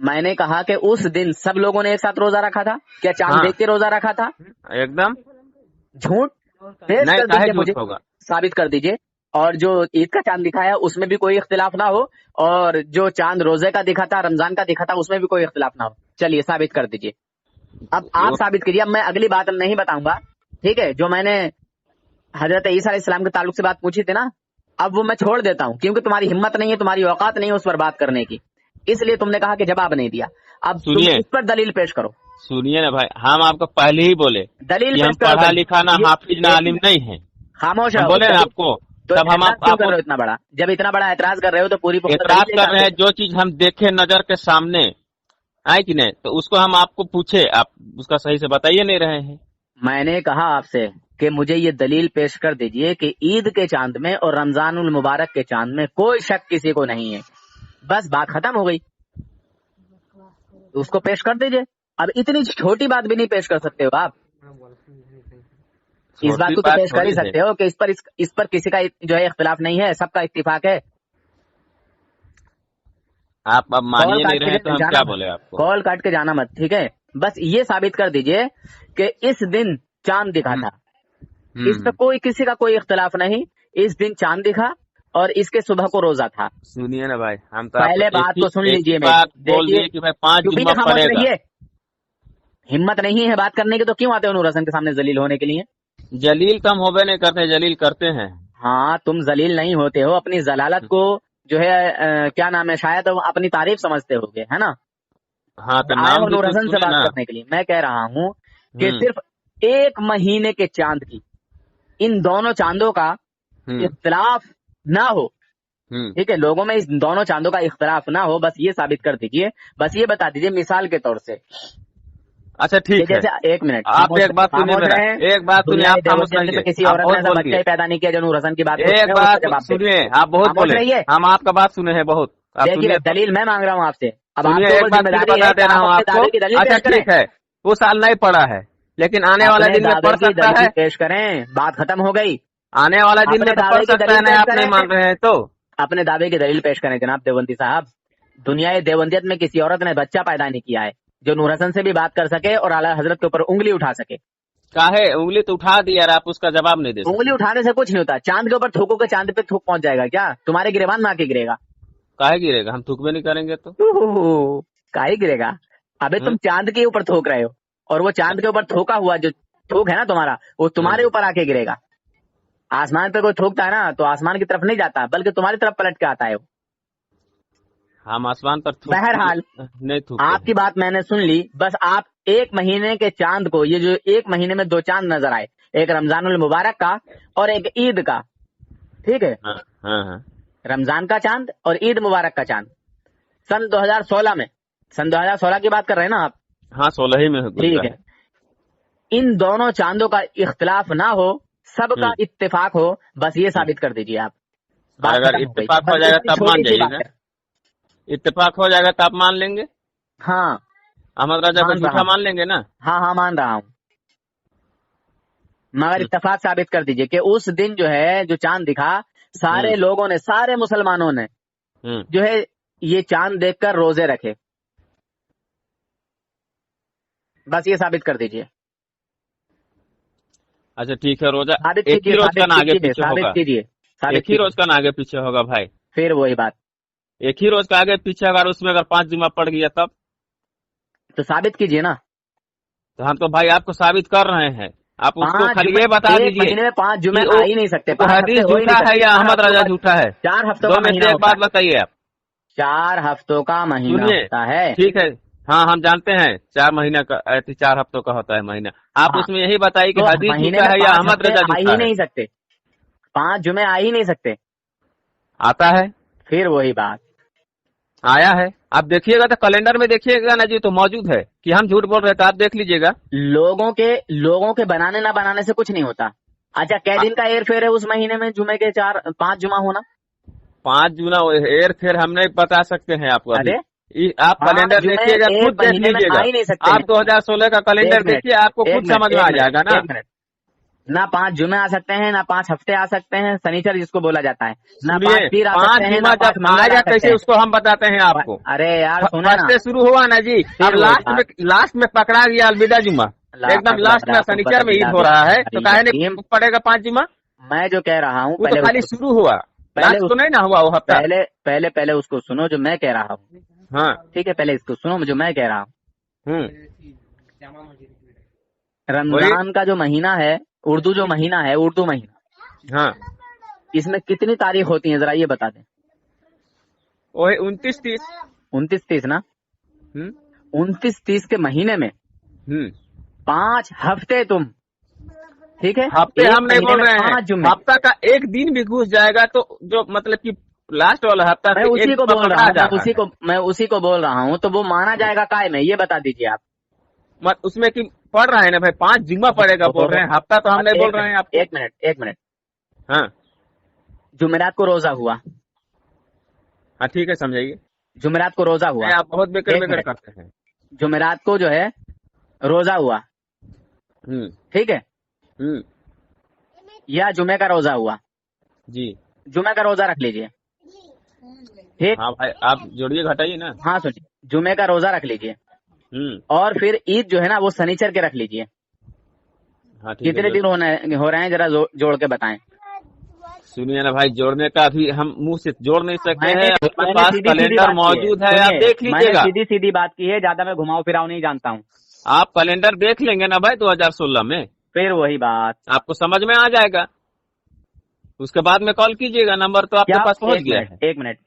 मैंने कहा कि उस दिन सब लोगों ने एक साथ रोजा रखा था, क्या चांद देख के रोजा रखा था? एकदम झूठ। मुझे साबित कर दीजिए اور جو عید کا چاند دکھا ہے اس میں بھی کوئی اختلاف نہ ہو، اور جو چاند روزے کا دکھا تھا، رمضان کا دکھا تھا، اس میں بھی کوئی اختلاف نہ ہو. چلیے ثابت کر دیجیے. اب آپ ثابت کیجیے. اب میں اگلی بات نہیں بتاؤں گا، ٹھیک ہے؟ جو میں نے حضرت عیسیٰ علیہ السلام کے تعلق سے بات پوچھی تھی نا، اب وہ میں چھوڑ دیتا ہوں، کیونکہ تمہاری ہمت نہیں ہے، تمہاری اوقات نہیں ہے اس پر بات کرنے کی، اس لیے تم نے کہا کہ جواب نہیں دیا. اب تم سنیے، اس پر دلیل پیش کرو. سنیے نا بھائی، ہم آپ کو پہلے ہی بولے دلیل کہ ہم پیش کرو. پڑھا لکھا نہ حافظ نہ عالم نہیں ہیں. خاموش ہم ہے بولے نا آپ کو، تو تب ہم اعتراض کیوں آپ کر کو رہے ہو اتنا بڑا؟ جب اتنا بڑا اعتراض کر رہے ہو تو پوری پختہ اعتراض دلیل کر رہے ہیں. نکالو. جو چیز ہم دیکھے نظر کے سامنے آئے کہ نہیں، تو اس کو ہم آپ کو پوچھے، آپ اس کا صحیح سے بتائیے نہیں رہے ہیں. میں نے کہا آپ سے کہ مجھے یہ دلیل پیش کر دیجئے کہ عید کے چاند میں اور رمضان المبارک کے چاند میں کوئی شک کسی کو نہیں ہے. بس بات ختم ہو گئی. اس کو پیش کر دیجئے. اب اتنی چھوٹی بات بھی نہیں پیش کر سکتے ہو آپ. اس بات کو تو پیش کر ہی سکتے ہو کہ اس پر کسی کا جو ہے اختلاف نہیں ہے، سب کا اتفاق ہے. آپ اب مانیے نہیں رہے تو ہم کیا بولے آپ کو؟ کال کاٹ کے جانا مت، ٹھیک ہے؟ بس یہ ثابت کر دیجئے کہ اس دن چاند دکھا تھا، اس پہ کوئی کسی کا کوئی اختلاف نہیں. اس دن چاند دکھا اور اس کے صبح کو روزہ تھا. سنیے نا بھائی، ہم تو پہلے بات کو سن لیجئے. بات بول دیے کہ بھائی 5 جمعہ پڑے گا. ہمت نہیں ہے بات کرنے کی تو کیوں آتے ہو نور حسن کے سامنے ذلیل ہونے کے لیے؟ جلیل کم ہوبے نہیں کرتے، جلیل کرتے ہیں. ہاں تم ذلیل نہیں ہوتے ہو، اپنی ذلالت کو جو ہے کیا نام ہے، شاید اپنی تعریف سمجھتے ہوگے، ہے نا؟ ہاں تو آئے نام ہو بھی نور تو حسن سے سنے بات نا. کرنے کے لیے. میں کہہ رہا ہوں کہ صرف ایک مہینے کے چاند کی ان دونوں چاندوں کا اختلاف نہ ہو، ٹھیک ہے؟ لوگوں میں اس دونوں چاندوں کا اختلاف نہ ہو، بس یہ ثابت کر دیجئے. بس یہ بتا دیجئے مثال کے طور سے. اچھا ٹھیک ہے، جیسے ایک منٹ آپ ایک بات سنیے میرا، ایک بات سنیے، آپ خاموش رہیے، کسی آپ عورت بہت نے ایسا بول بچہ گئے. ہی پیدا نہیں کیا جو نور حسن کی بات ایک بات سنیے، آپ بہت بولے، ہم آپ کا بات سنے ہیں بہت. آپ دیکھیے سنیے، دلیل میں مانگ رہا ہوں آپ سے. اب آپ سنیے کو ایک بات ذمہ پھر داری بتا ہے دے کہ رہا آپ ہوں اپنے آپ کو. دعوے کی دلیل اچھا پیش کریں. ٹھیک ہے، وہ سال نہیں پڑا ہے لیکن آنے والا اپنے دن میں دعوے پڑھ کی سکتا ہے. دلیل پیش کریں، بات ختم ہو گئی. آنے والا دن میں اپنے تو دعوے پڑھ کی سکتا ہے، دلیل نہیں پیش آپ نہیں کریں. مان رہے ہیں تو. اپنے دعوے کی دلیل پیش کریں جناب دیوبندی صاحب. دنیا دیوبندیت میں کسی عورت نے بچہ پیدا نہیں کیا ہے جو نور حسن سے بھی بات کر سکے اور اعلیٰ حضرت کے اوپر انگلی اٹھا سکے. کاہے انگلی تو اٹھا دی یار، آپ اس کا جواب نہیں دے سکتے. انگلی اٹھانے سے کچھ نہیں ہوتا. چاند کے اوپر تھوکو گے، چاند پہ تھوک پہنچ جائے گا کیا؟ تمہارے گریبان میں آ کے گرے گا. کاہے گرے گا؟ ہم تھوک بھی نہیں کریں گے تو. کاہے گرے گا؟ ابے تم چاند کے اوپر تھوک رہے ہو، اور وہ چاند کے اوپر تھوکا ہوا جو تھوک ہے نا تمہارا، وہ تمہارے اوپر آ کے گرے گا. آسمان پہ کوئی تھوکتا ہے نا تو آسمان کی طرف نہیں جاتا بلکہ تمہاری طرف پلٹ کے آتا ہے. ہم آسمان پر بہرحال نہیں تھوکتے. آپ کی بات میں نے سن لی. بس آپ ایک مہینے کے چاند کو، یہ جو ایک مہینے میں 2 چاند نظر آئے، ایک رمضان المبارک کا اور ایک عید کا، ٹھیک ہے؟ ہاں رمضان کا چاند اور عید مبارک کا چاند سن 2016 میں، سن 2016 کی بات کر رہے ہیں نا آپ؟ ہاں 16 ہی میں ٹھیک ہے. ان دونوں چاندوں کا اختلاف نہ ہو، سب کا اتفاق ہو، بس یہ ثابت کر دیجیے آپ. اگر اتفاق ہو جائے گا تب مان جائیے گا. اتفاق ہو جائے گا تو آپ مان لیں گے. ہاں احمد راجہ کو جھوٹا مان لیں گے نا. ہاں مان رہا ہوں، مگر اتفاق ثابت کر دیجئے کہ اس دن جو ہے جو چاند دکھا، سارے لوگوں نے، سارے مسلمانوں نے جو ہے یہ چاند دیکھ کر روزے رکھے. بس یہ ثابت کر دیجئے. اچھا ٹھیک ہے، روزہ ایک ہی روز کا نا آگے پیچھے ہوگا. ثابت کیجیے. ایک ہی روز کا نا آگے پیچھے ہوگا بھائی. پھر وہی بات، ایک ہی روز کا آگے پیچھے، اگر اس میں اگر 5 جمعہ پڑ گیا تب تو ثابت کیجیے نا. تو ہم تو بھائی آپ کو ثابت کر رہے ہیں، آپ اس کو خالی یہ بتا دیجیے. مہینے میں 5 جمعے آ ہی نہیں سکتے. حدیث جھوٹا ہے یا احمد رضا جھوٹا ہے؟ 4 ہفتوں دو کا میں مہینہ سے ایک ہوتا بات ہے. بتائیے آپ. 4 ہفتوں کا مہینہ ہوتا ہے. ٹھیک ہے، ہاں ہم جانتے ہیں 4 مہینہ کا، 4 ہفتوں کا ہوتا ہے مہینہ. آپ اس میں یہی بتائیے کہ حدیث جھوٹا ہے یا احمد رضا آ ہی جھوٹا نہیں ہے؟ سکتے. 5 جمعے آ ہی نہیں سکتے. آتا ہے. پھر وہی بات آیا ہے. آپ دیکھیے گا تو کیلنڈر میں دیکھیے گا نا جی، تو موجود ہے کہ ہم جھوٹ بول رہے تھے. آپ دیکھ لیجیے گا. لوگوں کے بنانے نہ بنانے سے کچھ نہیں ہوتا. اچھا کئی دن کا ایر فیر ہے اس مہینے میں جمعے کے 5 جمعہ ہونا؟ 5 جمعہ ایر پھر ہم نہیں بتا سکتے ہیں آپ کو. ارے آپ کیلنڈر دیکھیے گا، خود دیکھ لیجیے گا. آپ 2016 کا کیلنڈر دیکھیے، آپ کو خود سمجھ میں آ جائے گا نا. نہ 5 جمعے آ سکتے ہیں، نہ 5 ہفتے آ سکتے ہیں، سنیچر جس کو بولا جاتا ہے، نہ 5 پیر آ سکتے ہیں، نہ 5 آ جا کیسے اس کو ہم بتاتے ہیں آپ کو. ارے یار فرسٹ سے شروع ہوا نا جی، اب لاسٹ میں پکڑا گیا الوداع جمعہ. ایک دم لاسٹ میں سنیچر میں عید ہو رہا ہے، تو کاہے نہیں پڑے گا 5 جمعہ؟ मैं जो कह रहा हूँ वो तो खाली शुरू हुआ, लास्ट तो नहीं ना हुआ वो हफ्ता। पहले उसको सुनो जो मैं कह रहा हूँ। हाँ ठीक है, पहले इसको सुनो जो मैं कह रहा हूँ। रमजान का जो महीना है, उर्दू जो महीना है, उर्दू महीना, हाँ, इसमें कितनी तारीख होती है जरा ये बता दें। वही 29-30। 29-30 ना। 29-30 के महीने में 5 हफ्ते तुम, ठीक है, हफ्ते हम नहीं बोल रहे 5 हैं, जुम्मे। हफ्ता का एक दिन भी घुस जाएगा तो जो मतलब कि लास्ट वाला हफ्ता मैं उसी को बोल रहा हूँ, मैं उसी को बोल रहा हूँ, तो वो माना जाएगा काय में, ये बता दीजिए आप। मत उसमें कि पढ़ रहा है ना भाई, 5 जुम्मा पड़ेगा बोल रहे हैं, हफ्ता तो हम नहीं बोल रहे हैं आपको। एक मिनट। हाँ जुमेरात को रोजा हुआ। हाँ ठीक है, समझाइए। जुमेरात को रोजा हुआ। आप बहुत बेकर करते हैं। जुमेरात को जो है रोजा हुआ, ठीक है, या जुमे का रोजा हुआ जी, जुमे का रोजा रख लीजिए, ठीक। हाँ भाई आप जोड़िए घटाइए ना। हाँ सुनिए, जुमे का रोजा रख लीजिए, और फिर ईद जो है ना वो शनिचर के रख लीजिए। हाँ ठीक है। कितने दिन हो रहे हैं जरा जोड़ के बताएं। सुनिए ना भाई, जोड़ने का भी हम मुंह से जोड़ नहीं सकते हैं, अपने पास कैलेंडर मौजूद है, आप देख लीजिएगा। सीधी सीधी बात की है, ज्यादा मैं घुमाओ फिराओ नहीं जानता हूँ। आप कैलेंडर देख लेंगे ना भाई 2016 में, फिर वही बात आपको समझ में आ जाएगा। उसके बाद में कॉल कीजिएगा, नंबर तो आपके पास पहुंच गया है। एक मिनट,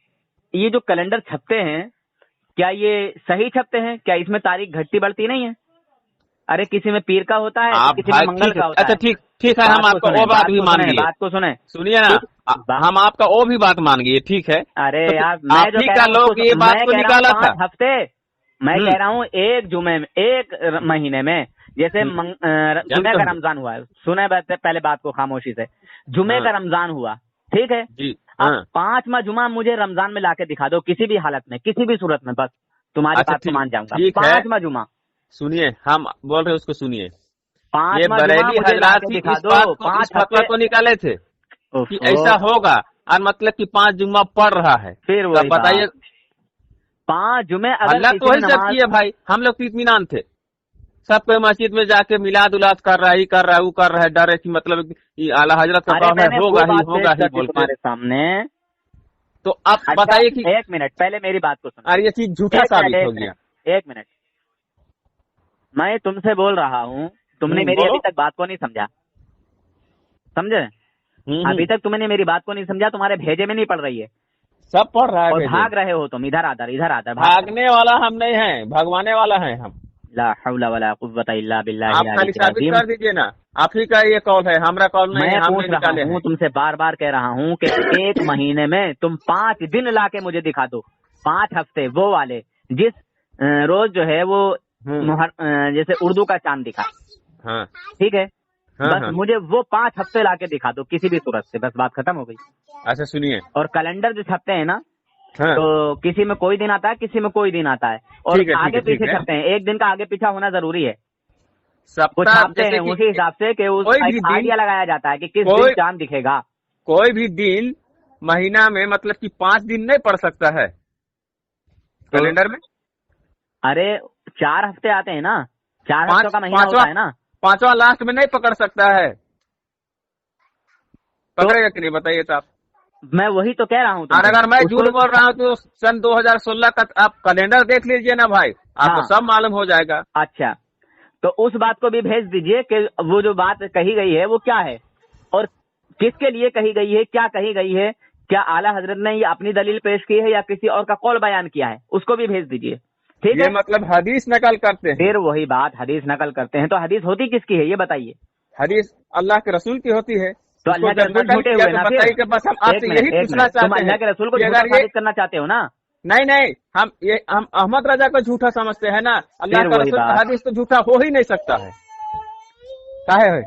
ये जो कैलेंडर छपते हैं क्या ये सही छपते हैं? क्या इसमें तारीख घटती बढ़ती नहीं है? अरे किसी में पीर का होता है, किसी में मंगल का होता है। अच्छा ठीक है, हम आपका वो बात भी मान गए। बात को सुनिए ना, हम आपका वो भी बात मान गए, ठीक है। अरे तो यार, मैं जो कह रहा हूँ ये बात को निकाला था हफ्ते, मैं कह रहा हूँ एक जुमे में, एक महीने में, जैसे जुमे का रमजान हुआ है, सुने पहले बात को खामोशी से। जुमे का रमजान हुआ, ठीक है जी। अब 5वां जुमा मुझे रमजान में लाके दिखा दो, किसी भी हालत में, किसी भी सूरत में, बस तुम्हारी बात को मान जाऊंगा। 5वां जुमा, सुनिए हम बोल रहे उसको सुनिए। 5वां बरेली हजरात की इस फतवा को निकाले थे कि ऐसा होगा, और मतलब कि 5 जुम्मा पढ़ रहा है। फिर वो बताइए, 5 जुमे अल्लाह तो वही सब किए भाई, हम लोग तो इत्मीनान थे। सब कोई मस्जिद में जाके मिलाद उलाद कर रहा है, ये कर रहा है, वो कर रहा है, डर है कि मतलब आला हजरत का काम है, होगा ही बोल तुम्हारे सामने। तो आप बताइए कि एक मिनट पहले मेरी बात को सुनो। अरे ये चीज झूठा साबित हो गया। एक मिनट, मैं तुमसे बोल रहा हूँ, तुमने मेरी अभी तक बात को नहीं समझा, समझे? अभी तक तुमने मेरी बात को नहीं समझा, तुम्हारे भेजे में नहीं पड़ रही है, सब पढ़ रहा है और भाग रहे हो तुम, इधर आदर। भागने वाला हम नहीं है, भगवाने वाला है हम। ला हौला वला कुव्वता इल्ला बिल्लाह। आप खाली साबित कर दीजिए ना, आप ही का ये कॉल है, हमारा कॉल नहीं है। मैं पूछ रहा हूँ तुमसे, बार बार कह रहा हूँ कि एक महीने में तुम 5 दिन लाके मुझे दिखा दो, 5 हफ्ते वो वाले जिस रोज जो है वो जैसे उर्दू का चांद दिखा, हाँ ठीक है, बस मुझे वो 5 हफ्ते लाके दिखा दो किसी भी सूरत से, बस बात खत्म हो गई। अच्छा सुनिए, और कैलेंडर जो छपते हैं ना, तो किसी में कोई दिन आता है, किसी में कोई दिन आता है, और आगे पीछे छपते हैं, एक दिन का आगे पीछा होना जरूरी है। कुछ छापते हैं उसी हिसाब से कि उस आइडिया लगाया जाता है कि किस दिन चांद दिखेगा। कोई भी दिन महीना में मतलब कि 5 दिन नहीं पड़ सकता है कैलेंडर में। अरे 4 हफ्ते आते हैं ना, 4 हफ्तों का महीना होता है ना, 5वां लास्ट में नहीं पकड़ सकता है, पकड़ेगा कि नहीं बताइए तो आप। मैं वही तो कह रहा हूँ। और अगर मैं झूठ बोल रहा हूँ तो सन 2016 का आप कैलेंडर देख लीजिए ना भाई, आपको सब मालूम हो जाएगा। अच्छा, तो उस बात को भी भेज दीजिए कि वो जो बात कही गई है वो क्या है, और किसके लिए कही गई है, क्या कही गई है, क्या आला हजरत ने ये अपनी दलील पेश की है या किसी और का कौल बयान किया है, उसको भी भेज दीजिए, ठीक है। मतलब हदीस नकल करते हैं। फिर वही बात, हदीस नकल करते हैं, तो हदीस होती किसकी है ये बताइए। हदीस अल्लाह के रसूल की होती है। तो अल्लाह के रसूल झूठे हुए ना, फिर बस हम आपसे यही पूछना चाहते हैं, तुम अल्लाह के रसूल को झूठा साबित करना चाहते हो ना? नहीं, हम अहमद रजा को झूठा समझते हैं ना, अल्लाह का रसूल का हदीस तो झूठा हो ही नहीं सकता है, काहे है?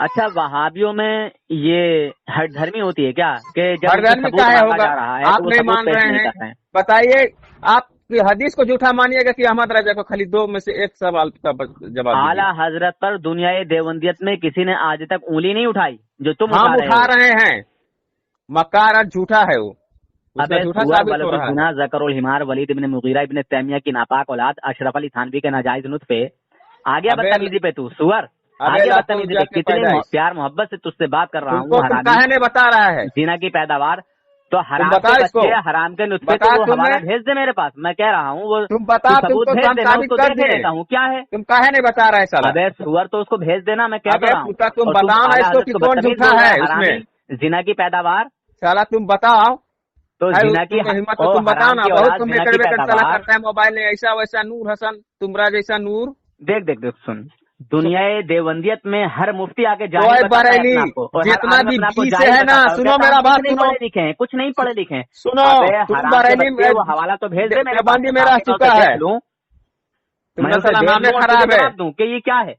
अच्छा, वहाबियों में ये हठधर्मी होती है क्या कि जब हठधर्मी काहे होगा? आप नहीं मान रहे हैं, बताइए आप हदीस को झूठा मानिएगा कि अहमद रजा को? खाली 2 में से एक सवाल का जवाब। आला हजरत पर दुनियाए देवंदियत में किसी ने आज तक उंगली नहीं उठाई जो तुम हम उठा रहे हैं। मक्कार झूठा है वो, झूठा साबित हो रहा है। ज़करुल हिमार वलीद इब्न मुगीरा इब्न तैमिया की नापाक औलाद अशरफ अली थानवी के नाजायज नुत्फे आ गया बदतमीजी पे तू सुअर। आगे लातूर बदतमीजी जाके देख, कितनी पैदाइश। प्यार मोहब्बत से तुझसे बात कर रहा तुमको हूँ। तुम हरामी काहे नहीं बता रहा है? जीना की पैदावार तो हराम बताओ के इसको। बच्चे, हराम के नुस्खे, बता तो वो तुमने। हवाला भेज दे मेरे पास, मैं कह रहा हूँ वो तुम बता, तू सबूत तुमको भेज हम दे, मैं साबित उसको कर देख दिए। लेता हूँ क्या है। तुम काहे नहीं बता रहा है साला? अबे सुअर, तो उसको भेज देना, मैं कह अबे रहा हूँ। पुता, तुम और बताओ ना आला इसको हज़रत कि को कौन बदतमीज झूठा बोल रहा है हरामी, उसमें। जिना की पैदावार साला तुम बताओ। तो है जिना की तुम्हें हिम्मत ओ तो तुम बताओ हराम ना। की बहुत औलाद, तुम जिना मेकड़ की बेकड़ साला पैदावार। करता है मोबाइल में, ऐसा वैसा नूर हसन तुमरा जैसा नूर। देख देख देख, सुन, दुनिया देवंदियत में हर मुफ्ती आके कोई जाहिल बताता है बरेली अपने आप को, और हर जितना आलिम भी अपने आप को घी से जाहिल है ना, बताता है, सुनो कहता है मेरा हम कुछ बात नहीं सुनो। पढ़े लिखे हैं, कुछ नहीं पढ़े लिखे हैं। सुनो, अबे तुम हराम के बरेली बच्चे, वो हवाला तो भेज दे मेरे पास, देवबंदी मेरा मैं चुका उसे है। देख लूं, मैं तुम्हारा उसे साला देख मामले लूं और खराब तुझे है। जवाब दूं कि ये क्या है।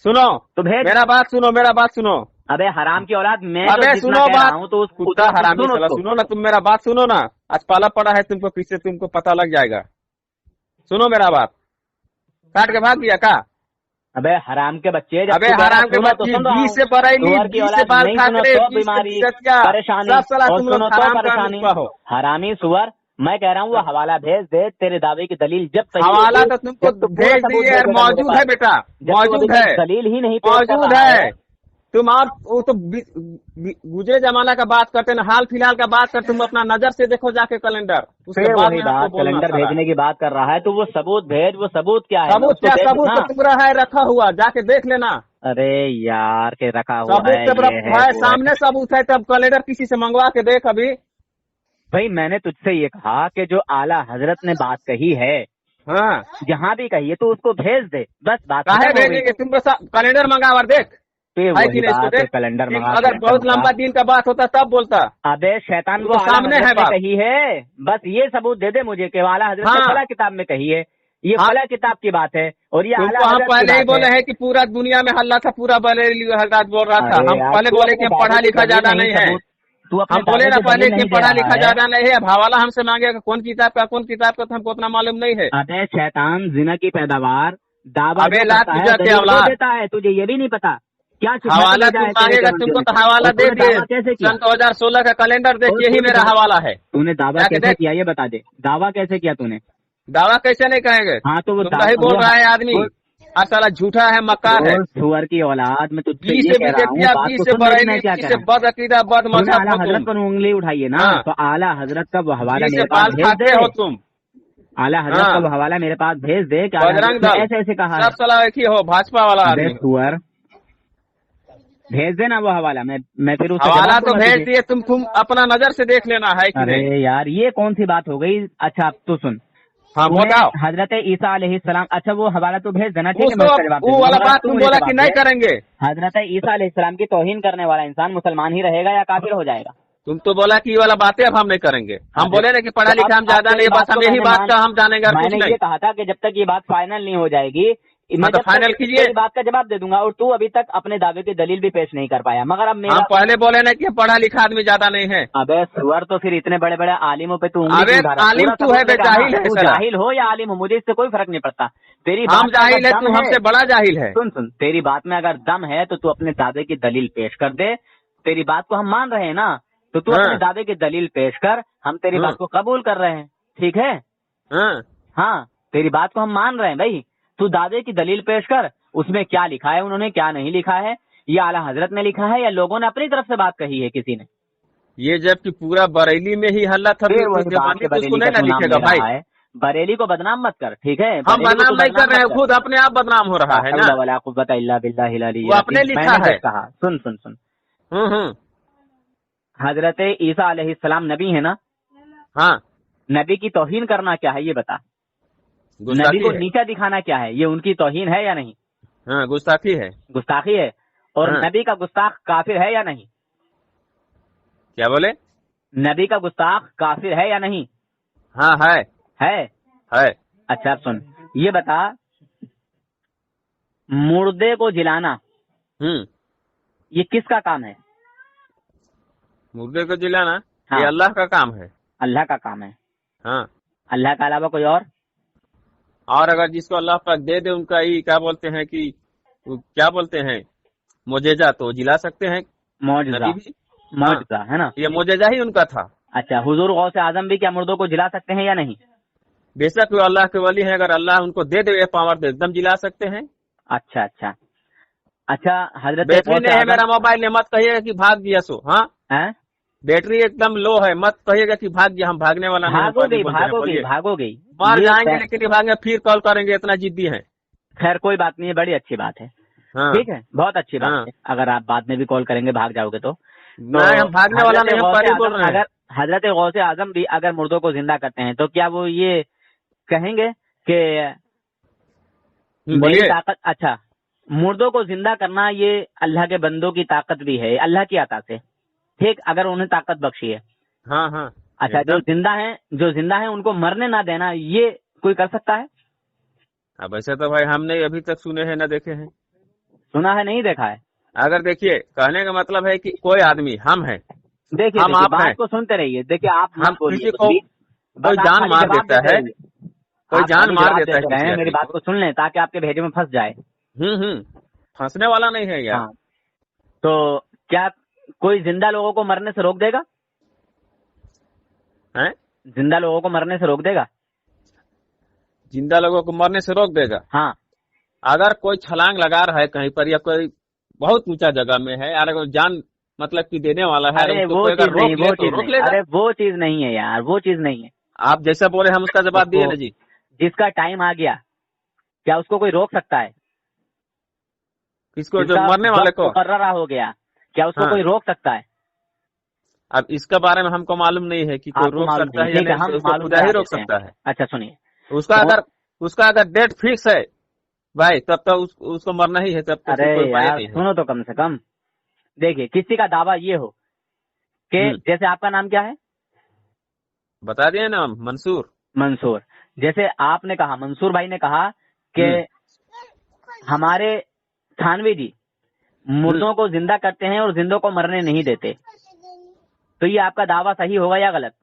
सुनो तो भेज। मेरा बात सुनो, मेरा बात सुनो। अबे हराम की औलाद, मैं अबे जो जितना सुनो कह रहा बात, हूँ तो कुत्ता उतना तुम हरामी सुन साला, उसको। सुनो ना, तुम मेरा बात सुनो ना। आज पाला पड़ा है तुमको, पीछे तुमको पता लग जाएगा। सुनो मेरा बात। काट के भाग गया का? अबे हराम के बच्चे, जब अबे तू कह रहा हराम के सुनो तो बच्चे, सुन रहा घी हूँ। से बरेली, सुअर की घी से औलाद, बाल नहीं सुनो खाकरे, तो घी से बीमारी, सच्चा, परेशानी, सब साला और तुम लोग सुनो तो हराम का परेशानी। नुस्खा हो। हरामी सुअर, मैं कह रहा हूँ वो हवाला भेज दे, तेरे दावे की दलील जब सही हवाला होगी, तो तुमको जब तू पूरा भेज सबूत दिए, भेजेगा मेरे मौजूद पास। है बेटा, जब तू अभी मौजूद तक है, दलील ही नहीं पेश कर मौजूद रहा है। तुम आप वो तो गुजरे जमाना का बात करते ना, हाल फिलहाल का बात करते। तुम अपना नजर से देखो जाके कैलेंडर, उसके फिर बाद वही में हमको बात, बोलना कैलेंडर साला। भेजने की बात कर रहा है, तो वो सबूत भेज, वो सबूत क्या है, मैं सबूत उसको क्या? देख सबूत ना। तो तुम्हारा है रखा हुआ, जाके देख लेना। अरे यार, के रखा हुआ सबूत है, के ये है है, वो है। सामने सबूत है, तब कैलेंडर किसी से मंगवा के देख अभी। भाई मैंने तुझसे ये कहा कि जो आला हजरत ने बात कही है, हाँ, जहाँ भी कही है तो उसको भेज दे, बस बात काहे खत्म हो गई। भेजेंगे? तुम कैलेंडर मंगा और देख फिर है वही कि नहीं, इसको बात है, देख। कैलेंडर कि मंगा, अगर कैलेंडर बहुत मंगा। लंबा दिन का बात होता तब बोलता। अबे शैतान, वो वो तो आला सामने है हजरत ने बात। कही है, बस ये सबूत दे दे मुझे कि आला हजरत ने हाँ। फला किताब में कही है, ये हाँ। फला किताब की बात है, और ये आला तुमको हम हजरत की पहले ही बात बोले है। हैं कि पूरा दुनिया में हल्ला था, पूरा बरेली हजरत बोल रहा था। अरे हम यार, पहले तू बोले अपने कि हम दावे पढ़ा की लिखा दलील ज्यादा नहीं है। सबूत, तू अपने हम बोले दावे ना की पहले दलील कि नहीं दे पढ़ा रहा लिखा है। ज्यादा नहीं है। अब हवाला हमसे मांगेगा कौन किताब का, कौन किताब का, तो हमको उतना मालूम नहीं है। अबे शैतान, जिना की पैदावार, दावा अबे जो लात करता है पूजा के दलील वो औलाद। देता है, तुझे ये भी नहीं पता क्या सिखा के हवाला भेजा तुम है तेरे मांगेगा, चरणों तुमको में। तो हवाला और दे तूने दिए। दावा कैसे किया? सन 2016 का कैलेंडर देख, और यही तूने मेरा हवाला है। तूने दावा जाके कैसे देख। किया ये बता दे, दावा कैसे किया तूने? दावा कैसे नहीं कहेंगे? हाँ तो वो तुम ही बोल रहा है आदमी, और साला झूठा है, मक्कार है। सुअर की औलाद, मैं तुझसे घी ये से कह रहा हूँ, बीजेपी, बात घी को से सुन मेरी, मैं बरेली, क्या घी कह से रहा हूँ। बद अकीदा, बद तूने मजहब आला हो हजरत तुम। पर उंगली उठाई है ना, हाँ। तो आला हजरत का वो हवाला घी से मेरे पास बाल भेज खाते दे। हो तुम। आला हजरत हाँ। का वो हवाला मेरे पास भेज दे कि आला बजरंग हजरत ने दल ऐसे ऐसे कहा है। सब साला एक ही हो, भाजपा वाला अबे आदमी। सुअर, भेज देना वो हवाला, मैं फिर उसका हवाला जवाब तो दूंगा भेज तुझे। दिए, तुम अपना नजर से देख लेना है कि अरे नहीं। यार, ये कौन सी बात हो गई। अच्छा अब तो सुन, हाँ तूने बताओ। हजरत ईसा अलैहिस्सलाम, अच्छा वो हवाला तो भेज देना, ठीक है, मैं उसको उसका जवाब दे वो दूंगा, वाला मगर बात तू तुम मुझे बोला जवाब कि नहीं दे। करेंगे। हजरत ईसा अलैहिस्सलाम की तौहीन करने वाला इंसान मुसलमान ही रहेगा या काफिर हो जाएगा? तुम तो बोला कि ये वाला बातें अब हम नहीं करेंगे। हम बोले ना कि पढ़ा तो लिखा हम अब ज्यादा तेरी नहीं, बस हम को यही मैंने बात का हम जानेंगे और कुछ मैंने नहीं। ये कहा था कि जब तक ये बात फाइनल नहीं हो जाएगी, मैं तो जब फाइनल तक कीजिए। तेरी बात का जवाब दे दूंगा, और तू अभी तक अपने दावे की दलील भी पेश नहीं कर पाया, मगर अब मेरा। हम पहले बोले ना कि पढ़ा लिखा आदमी ज्यादा नहीं है। अबे सुअर, तो फिर इतने बड़े बड़े आलिमों पे तू उंगली अबे क्यों उठा रहा है? आलिम पूरा तू सबूत है, लेकर जाहिल आना। है तू साला। जाहिल हो या आलिम हो, मुझे इससे कोई फर्क नहीं पड़ता। तेरी हम बात में जाहिल अगर है, दम तू हमसे बड़ा जाहिल है। सुन सुन, तेरी बात में अगर दम है तो तू अपने दावे की दलील पेश कर दे। तेरी बात को हम मान रहे हैं ना, तो तू हाँ। अपने दावे की दलील पेश कर, हम तेरी हाँ। बात को कबूल कर रहे हैं, ठीक है? हाँ। हाँ, तेरी बात को हम मान रहे हैं भाई। तू दावे की दलील पेश कर, उसमें क्या लिखा है, उन्होंने क्या नहीं लिखा है, ये आला हजरत ने लिखा है या लोगों ने अपनी तरफ से बात कही है किसी ने? ये जबकि पूरा बरेली में ही हल्ला था, फिर तो वही बात के उसको बरेली नहीं का ना तू नाम लिखेगा ले भाई। रहा है। बरेली को बदनाम मत कर, ठीक है? हम बरेली को बदनाम तू नहीं कर रहे हैं, मत कर। खुद अपने आप बदनाम हो रहा है ना। ला वला कुव्वता इल्ला बिल्लाहिल अली वो अपने लिखा मैंने है। जब कहा, सुन सुन सुन, हम्म। हजरत ईसा अलैहिस्सलाम नबी है ना, हाँ, नबी की तौहीन करना क्या है ये बता। नबी गुस्ताखी को है। नीचा दिखाना क्या है, ये उनकी तौहीन है या नहीं? हाँ, गुस्ताखी है। गुस्ताखी है। और हाँ। नबी का गुस्ताख काफिर है या नहीं? क्या बोले? नबी का गुस्ताख काफिर है या नहीं? हाँ है। है। अच्छा अब सुन, ये बता, मुर्दे को जिलाना ये किसका काम है? मुर्दे को जिलाना हाँ। ये अल्लाह का काम है। अल्लाह का काम है। हाँ। अल्लाह के अलावा कोई और अगर जिसको अल्लाह पाक दे दे, उनका ही क्या बोलते हैं कि वो क्या बोलते हैं, मोजेजा, तो जिला सकते हैं। मौजूदा नबी भी। मौजूदा है ना? ये मोजेजा ही उनका था। अच्छा, हुजूर गौसे आजम भी क्या मुर्दों को जिला सकते हैं या नहीं? बेशक वो अल्लाह के वली है, अगर अल्लाह उनको दे दे ये पावर तो एकदम जिला सकते हैं। अच्छा अच्छा, अच्छा हजरत बैटरी गौसे नहीं है आजम मेरा मोबाइल में, मत कहिएगा कि भाग गया सो। हाँ, हैं? बैटरी एकदम लो है, मत कहिएगा कि भाग गया, हम भागने वाला नहीं, हम पहले भागोगे बोलते हैं। भागोगे बोलिए, भागोगे मर ये जाएंगे लेकिन नहीं भागेंगे, फिर कॉल करेंगे, इतना जिद्दी है। खैर कोई बात नहीं है, बड़ी अच्छी बात है। हाँ ठीक है, बहुत अच्छी बात हाँ, है। अगर आप बाद में भी कॉल करेंगे भाग जाओगे तो नहीं हम भागने वाला नहीं, हम गौसे पहले ही बोल आजम, रहे हैं। अगर हजरत गौसे आजम भी अगर मुर्दों को जिंदा करते हैं तो क्या वो ये कहेंगे कि मेरी बोलिए। ताकत, अच्छा मुर्दों को जिंदा करना ये अल्लाह के बंदों की ताकत भी है, अल्लाह की अता से, ठीक, अगर उन्हें ताकत बख्शी है। हाँ हाँ, अच्छा जो एकदम। जिंदा है उनको मरने ना देना, ये कोई कर सकता है? अब ऐसे तो भाई हमने अभी तक सुने हैं, ना देखे हैं। सुना है, नहीं देखा है? अगर देखिए, कहने का मतलब है कि कोई आदमी हम हैं, देखिए हम देखिए आप हैं, बात को सुनते रहिए। देखिए आप हम मत बोलिए किसी कुछ को भी, कोई बस आप जान खाली मार जवाब देता देते है, रहिए। कोई आप जान खाली मार जवाब देता है देते किसी रहें, मेरी आदमी बात को। को सुन लें ताकि आपके भेजे में फंस जाए। फंसने वाला नहीं है यार। हाँ, तो क्या कोई जिंदा लोगों को मरने से रोक देगा? हैं? जिंदा लोगों को मरने से रोक देगा? जिंदा लोगों को मरने से रोक देगा? हाँ, अगर कोई छलांग लगा रहा है कहीं पर, या कोई बहुत ऊंचा जगह में है, यार अगर जान मतलब कि देने वाला है, अरे उसको वो कोई चीज अगर नहीं, रोक ले वो तो चीज रोक नहीं, लेगा। अरे वो चीज नहीं है यार, वो चीज नहीं है। आप जैसा बोले हम उसका जवाब दिए ना जी। जिसका टाइम आ गया क्या उसको कोई रोक सकता है? किसको? जो जिसका मरने वाले वक्त को? मुकर्ररा हो गया क्या उसको हाँ। कोई रोक सकता है? अब इसके बारे में हमको मालूम नहीं है कि कोई आपको रोक मालूम सकता नहीं, है या ठीक है, नहीं, हम उसको मालूम खुदा ही करा रोक देते हैं। सकता है। अच्छा सुनिए, उसका अगर डेट फिक्स है भाई, तब तो उसको मरना ही है, तब तो अरे फिर कोई उपाय यार नहीं है। सुनो तो कम से कम। देखिए किसी का दावा ये हो कि जैसे आपका नाम क्या है? बता दिए ना, मंसूर। मंसूर। जैसे आपने कहा, मंसूर भाई ने कहा कि हमारे थानवी जी मुर्दों को जिंदा करते हैं और जिंदों को मरने नहीं देते, तो ये आपका दावा सही होगा या गलत?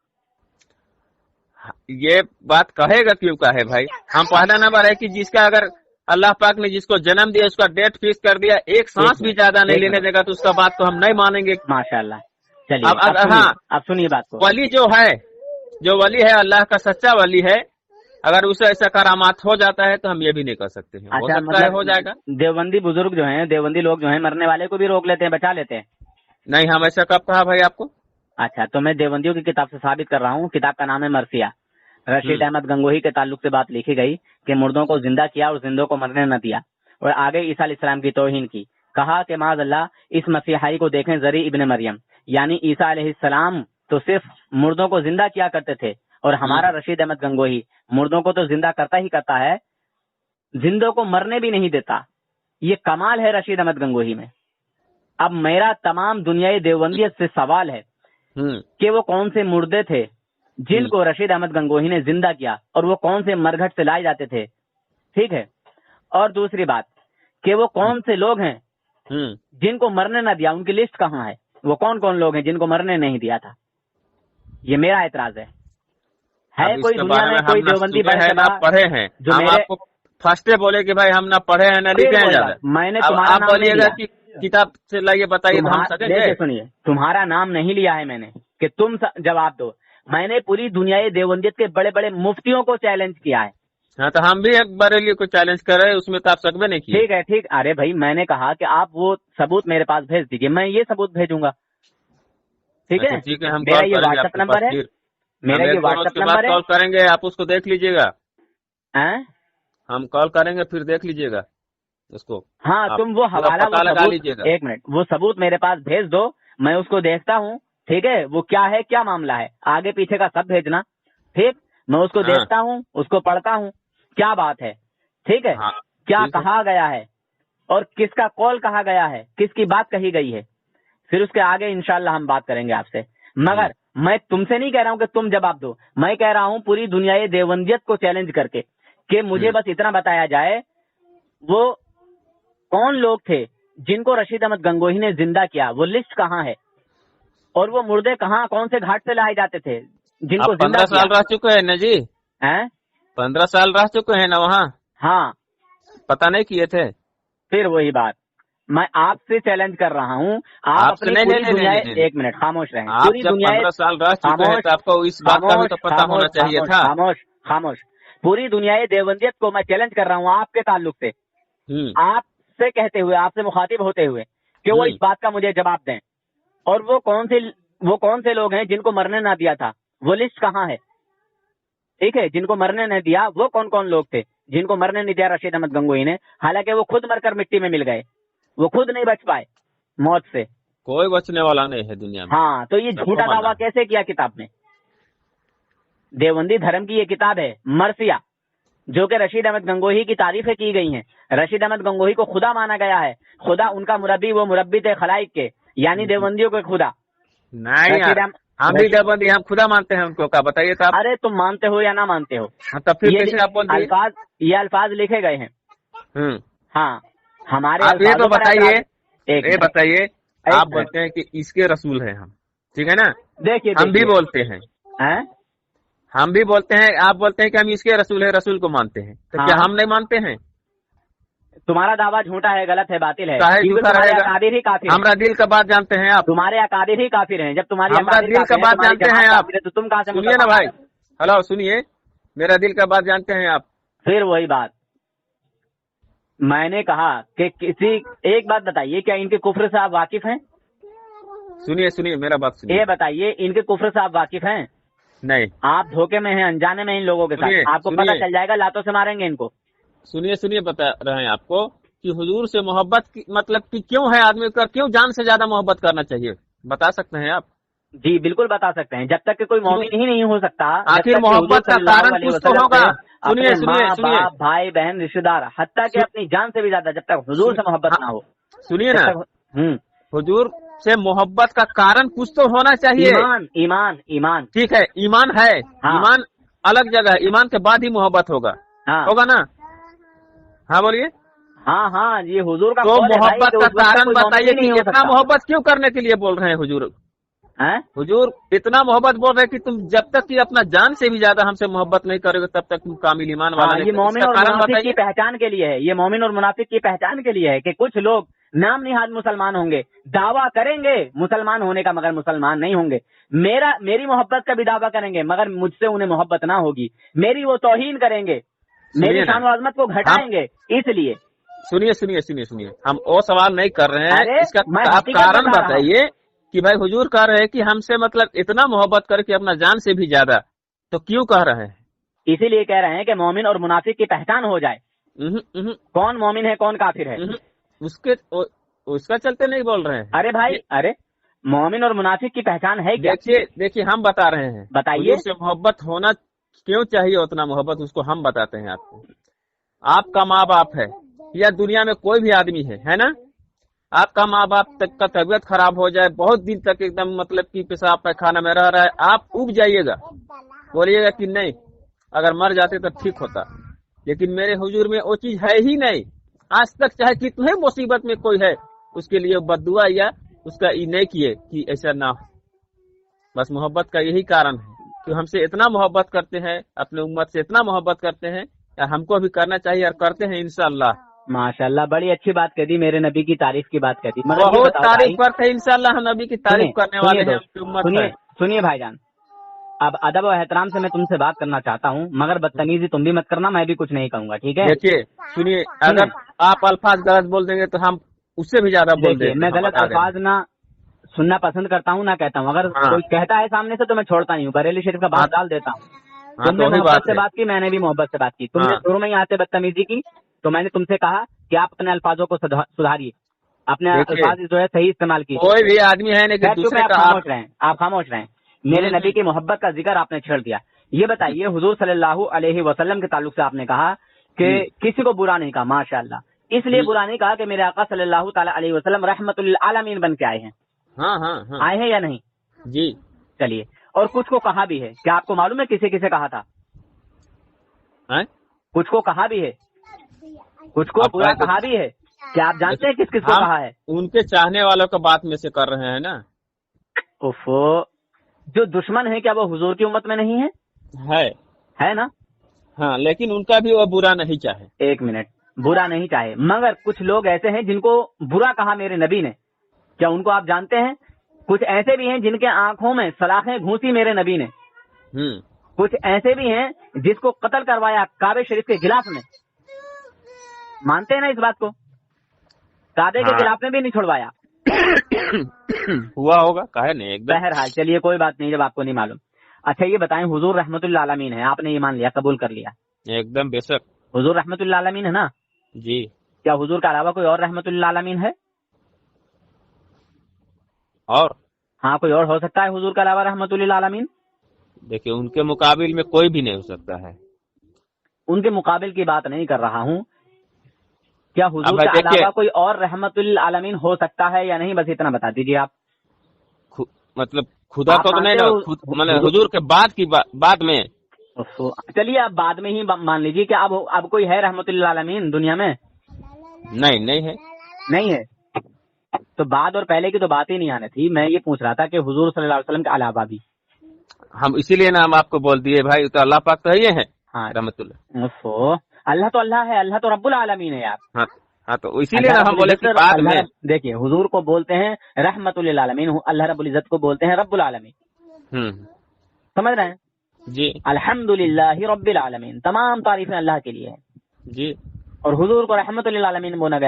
ये बात कहेगा क्यों का है भाई? हम पहला नंबर है कि जिसका अगर अल्लाह पाक ने जिसको जन्म दिया, उसका डेट फिक्स कर दिया, एक सांस भी ज्यादा नहीं लेने देगा, तो उसका बात तो हम नहीं मानेंगे। माशाल्लाह। चलिए अब सुनिए बात को। वली जो वली है अल्लाह का सच्चा वली है, अगर उसे ऐसा करामात हो जाता है तो हम ये भी नहीं कर सकते हैं। हो सकता है, हो जाएगा। देवबंदी बुजुर्ग जो हैं, देवबंदी लोग जो हैं, मरने वाले को भी रोक लेते हैं, बचा लेते हैं। नहीं, हम ऐसा कब कहा भाई आपको? अच्छा, तो मैं देवबंदियों की किताब से साबित कर रहा हूँ। किताब का नाम है मरसिया। रशीद अहमद गंगोही के ताल्लुक से बात लिखी गई कि मुर्दों को जिंदा किया और जिंदों को मरने न दिया, और आगे ईसा अलैहिस्सलाम की तौहीन की। कहा कि माज़अल्लाह इस मसीहाई को देखें, जरी इब्न मरियम, यानी ईसा अलैहिस्सलाम तो सिर्फ मुर्दों को जिंदा किया करते थे, और हमारा रशीद अहमद गंगोही मुर्दों को तो जिंदा करता ही करता है, जिंदों को मरने भी नहीं देता। ये कमाल है रशीद अहमद गंगोही में। अब मेरा तमाम दुनियाई देवबंदियत से सवाल है कि वो कौन से मुर्दे थे जिनको रशीद अहमद गंगोही ने जिंदा किया, और वो कौन से मरघट से लाए जाते थे, ठीक है। और दूसरी बात कि वो कौन से लोग हैं जिनको मरने न दिया, उनकी लिस्ट कहाँ है? वो कौन कौन लोग हैं जिनको मरने नहीं दिया था? ये मेरा एतराज है। कोई दुनिया में कोई देवबंदी पढ़े हैं जो हम आपको फर्स्ट बोले कि भाई हम ना पढ़े हैं ना लिखे हैं ज्यादा। मैंने तुम्हारा नाम नहीं लिया कि किताब से लाइए बताइए, हम सकेंगे। सुनिए, तुम्हारा नाम नहीं लिया है मैंने कि तुम जवाब दो। मैंने पूरी दुनियाई देवबंदियत के बड़े बड़े मुफ्तियों को चैलेंज किया है। हाँ, तो हम भी एक बरेली को चैलेंज कर रहे हैं, उसमें तो आप सकबे नहीं किए। ठीक है, ठीक। अरे भाई मैंने कहा कि आप वो सबूत मेरे पास भेज दीजिए, मैं ये सबूत भेजूंगा। ठीक है, ठीक है, हम मेरा ये व्हाट्सएप नंबर है, मेरा ये व्हाट्सएप नंबर है। कॉल करेंगे, आप उसको देख लीजिएगा। हम कॉल करेंगे, फिर देख लीजिएगा उसको। हाँ, तुम वो हवाला लगा लीजिएगा। एक मिनट, वो सबूत मेरे पास भेज दो, मैं उसको देखता हूँ। ठीक है, वो क्या है, क्या मामला है, आगे पीछे का सब भेजना। ठीक, मैं उसको देखता हूँ, उसको पढ़ता हूँ, क्या बात है। ठीक है, क्या कहा गया है और किसका कॉल कहा गया है, किसकी बात कही गई है, फिर उसके आगे इंशाल्लाह हम बात करेंगे आपसे। मगर मैं तुमसे नहीं कह रहा हूं कि तुम जवाब दो, मैं कह रहा हूं पूरी दुनियाई देवबंदियत को चैलेंज करके कि मुझे बस इतना बताया जाए वो कौन लोग थे जिनको रशीद अहमद गंगोही ने जिंदा किया, वो लिस्ट कहाँ है, और वो मुर्दे कहाँ कौन से घाट से लाए जाते थे जिनको 15 साल रह चुके हैं ना जी? 15 साल रह चुके हैं ना वहाँ? हाँ, पता नहीं किए थे? फिर वही बात, मैं आपसे चैलेंज कर रहा हूँ। आप अपनी पूरी दुनिया, एक मिनट खामोश रहें। आप जब 15 साल रह चुके हैं तो आपको इस बात का भी तो पता होना चाहिए था। खामोश। पूरी दुनियाई देवबंदियत को मैं चैलेंज कर रहा हूँ आपके ताल्लुक से। आप मुझसे कहते हुए, आपसे मुखातिब होते हुए कि वो इस बात का मुझे जवाब दें, और वो कौन से लोग हैं जिनको मरने ना दिया था, वो लिस्ट कहाँ है? ठीक है, जिनको मरने नहीं दिया वो कौन कौन लोग थे जिनको मरने नहीं दिया रशीद अहमद गंगोही ने? हालांकि वो खुद मरकर मिट्टी में मिल गए, वो खुद नहीं बच पाए मौत से। कोई बचने वाला नहीं है दुनिया में। हाँ, तो ये झूठा दावा कैसे किया किताब में? देवबंदी धर्म की ये किताब है मरसिया, जो कि रशीद अहमद गंगोही की तारीफें की गई हैं। रशीद अहमद गंगोही को खुदा माना गया है, खुदा उनका मुरब्बी, वो मुरब्बी थे खलाइक के, यानी देवबंदियों के खुदा। नहीं यार, हम भी देवबंदी, हम खुदा मानते हैं उनको, क्या बताइए तो आप। अरे तुम मानते हो या ना मानते हो, तब फिर कैसे आप बोल दिए? ये अल्फाज लिखे गए हैं। हाँ, हमारे आप ये तो बताइए, ये बताइए, आप बोलते हैं कि इसके रसूल है हम, ठीक है ना? देखिए हम भी बोलते हैं, हम भी बोलते हैं, आप बोलते हैं कि हम इसके रसूल है, रसूल को मानते हैं, तो क्या हम नहीं मानते हैं? तुम्हारा दावा झूठा है, गलत है, बातिल है, तुम्हारे अकादिर ही काफिर। हमारा दिल का बात जानते हैं आप, तुम्हारे अकादिर ही काफिर हैं। जब तुम्हारी हमारा दिल का बात जानते हैं आप, तो तुम कहाँ से? सुनिए ना भाई, हेलो सुनिए, मेरा दिल का बात जानते हैं आप। फिर वही बात मैंने कहा कि एक बात बताइए, क्या इनके कुफ्र से आप वाकिफ हैं? सुनिए मेरा बात सुनिए। ये बताइए, इनके कुफ्र से आप वाकिफ हैं? नहीं। आप धोखे में हैं, अनजाने में इन लोगों के साथ। आपको पता चल जाएगा, लातों से मारेंगे इनको। सुनिए बता रहे हैं आपको कि हुजूर से मोहब्बत की मतलब कि क्यों है आदमी का, क्यों जान से ज्यादा मोहब्बत करना चाहिए, बता सकते हैं आप? जी बिल्कुल बता सकते हैं। जब तक कि कोई मोमिन ही नहीं हो सकता, आखिर मोहब्बत का कारण कुछ तो होगा। सुनिए भाई बहन रिश्तेदार, हत्ता के अपनी जान से भी ज्यादा, जब तक हुजूर से मोहब्बत ना हो। सुनिए ना, हुजूर से मोहब्बत का कारण कुछ तो होना चाहिए। ईमान ठीक है, ईमान है। हाँ। ईमान अलग जगह है, ईमान के बाद ही मोहब्बत होगा। हाँ। होगा ना? हाँ बोलिए। हाँ, ये हुजूर का तो मोहब्बत का कारण बताइए कि इतना मोहब्बत क्यों करने के लिए बोल रहे हैं हुजूर? हुजूर इतना मोहब्बत बोल रहे हैं कि तुम जब तक कि अपना जान से भी ज्यादा हमसे मोहब्बत नहीं करोगे तब तक तुम कामिल ईमान वाला नहीं। ये मोमिन और मुनाफिक की पहचान के लिए है, ये मोमिन और मुनाफिक की पहचान के लिए है कि कुछ लोग नाम निहाद मुसलमान होंगे, दावा करेंगे मुसलमान होने का, मगर मुसलमान नहीं होंगे। मेरी मोहब्बत का भी दावा करेंगे, मगर मुझसे उन्हें मोहब्बत ना होगी। मेरी वो तौहीन करेंगे, मेरी शान व अज़मत को घटाएंगे। इसलिए सुनिए, हम वो सवाल नहीं कर रहे हैं, इसका आप कारण बताइए कि भाई हुजूर कह रहे हैं कि हमसे मतलब इतना मोहब्बत करके अपना जान से भी ज्यादा, तो क्यों कह रहे हैं? इसीलिए कह रहे हैं कि मोमिन और मुनाफिक की पहचान हो जाए। कौन मोमिन है, कौन काफिर है, उसका चलते नहीं बोल रहे हैं। अरे भाई, अरे मोमिन और मुनाफिक की पहचान है क्या? देखिए हम बता रहे हैं, बताइए। उससे मोहब्बत होना क्यों चाहिए, उतना मोहब्बत उसको हम बताते हैं आपको। आपका माँ बाप है या दुनिया में कोई भी आदमी है ना, आपका माँ बाप तक का तबीयत खराब हो जाए, बहुत दिन तक एकदम मतलब कि पेशाब पैखाना में रह रहा है, आप उब जाइएगा, बोलिएगा कि नहीं अगर मर जाते तो ठीक होता। लेकिन मेरे हुजूर में वो चीज है ही नहीं। आज तक चाहे कितने मुसीबत में कोई है, उसके लिए बद्दुआ या उसका ये नहीं किए कि ऐसा ना हो। बस मोहब्बत का यही कारण है कि हमसे इतना मोहब्बत करते हैं, अपने उम्मत से इतना मोहब्बत करते हैं, या हमको भी करना चाहिए और करते हैं इंशाअल्लाह। माशाअल्लाह, बड़ी अच्छी बात कह दी, मेरे नबी की तारीफ की बात कह दी, बहुत तारीफ करते हैं इंशाअल्लाह, हम नबी की तारीफ करने वाले हैं। सुनिए भाईजान, अब अदब और एहतराम से मैं तुमसे बात करना चाहता हूँ, मगर बदतमीजी तुम भी मत करना, मैं भी कुछ नहीं कहूँगा, ठीक है? देखिए सुनिए, अगर आप अल्फाज गलत बोल देंगे तो हम उससे भी ज्यादा बोल देंगे। मैं गलत अल्फाज ना सुनना पसंद करता हूँ ना कहता हूँ, अगर कोई कहता है सामने से तो मैं छोड़ता नहीं हूँ, बरेली शरीफ का बात डाल देता हूँ। तुमने मोहब्बत से बात की, मैंने भी मोहब्बत से बात की। तुमने शुरू में यहाँ से बदतमीजी की, तो मैंने तुमसे कहा कि आप अपने अल्फाजों को सुधारिए, अपने अल्फाज जो है सही इस्तेमाल कीजिए। कोई भी आदमी है नहीं, दूसरे का आप खामोश रहें। मेरे नबी की मोहब्बत का जिक्र आपने छेड़ दिया। ये बताइए, हुजूर सल्लल्लाहु अलैहि वसल्लम के ताल्लुक से आपने कहा कि किसी को बुरा नहीं कहा, माशाअल्लाह, इसलिए बुरा नहीं कहा कि मेरे आका सल्लल्लाहु ताला अलैहि वसल्लम रहमतुल लिल आलमीन बन के आए हैं। हाँ। आए हैं या नहीं? जी। चलिए, और कुछ को कहा भी है, क्या आपको मालूम है किसे कहा था? कुछ को कहा भी है, कुछ को बुरा कहा भी है, क्या आप जानते हैं किस किस को कहा है? उनके चाहने वालों का बात में से कर रहे हैं ना। उफ़ो, जो दुश्मन है क्या वो हुजूर की उम्मत में नहीं है ना? हाँ, लेकिन उनका भी वो बुरा नहीं चाहे। एक मिनट, बुरा नहीं चाहे, मगर कुछ लोग ऐसे हैं जिनको बुरा कहा मेरे नबी ने, क्या उनको आप जानते हैं? कुछ ऐसे भी हैं जिनके आंखों में सलाखें घूंसी मेरे नबी ने। कुछ ऐसे भी हैं जिसको कत्ल करवाया काबे शरीफ के गिलाफ में। मानते हैं ना इस बात को? काबे के हाँ। खिलाफ में भी नहीं छुड़वाया। हुआ होगा, काहे नहीं, एकदम। बहरहाल चलिए कोई बात नहीं, जब आपको नहीं मालूम। अच्छा ये बताएं, हुजूर रहमतुल्लिल आलमीन है, आपने ये मान लिया, कबूल कर लिया, एकदम बेशक हुजूर रहमतुल्लिल आलमीन है ना? जी। क्या हुजूर के अलावा कोई और रहमतुल्लिल आलमीन है? और हाँ, कोई और हो सकता है हुजूर के अलावा रहमतुल्लिल आलमीन? देखिए, उनके मुकाबिल में कोई भी नहीं हो सकता है। उनके मुकाबिल की बात नहीं कर रहा हूँ, क्या हुजूर अब के देखिए, अलावा कोई और रहमतुल्लिल आलमीन हो सकता है या नहीं, बस इतना बता दीजिए आप। मतलब खुदा आप तो नहीं मानते ना, हो मैंने हुजूर के बाद की बाद में। चलिए आप बाद में ही मान लीजिए कि अब कोई है रहमतुल्लिल आलमीन दुनिया में? नहीं है। नहीं है, तो बाद और पहले की तो बात ही नहीं आनी थी। मैं ये पूछ रहा था कि हुजूर सल्लल्लाहु अलैहि वसल्लम के अलावा भी। हम इसीलिए ना हम आपको बोल दिए भाई, तो अल्लाह पाक तो ये है हाँ रहमतुल्लाह। अल्लाह तो अल्लाह है, अल्लाह तो रब्बुल आलमीन है यार। हाँ, तो इसीलिए ना हम बोले कि बाद में। देखिए हुजूर को बोलते हैं रहमतुल्लिल आलमीन, अल्लाह रब्बुल इज्जत को बोलते हैं रब्बुल आलमीन। समझ रहे हैं जी अल्हम्दुलिल्लाहि रब्बिल आलमीन, तमाम तारीफें अल्लाह के लिए है जी। और हुजूर को रहमतुल्लिल आलमीन बोला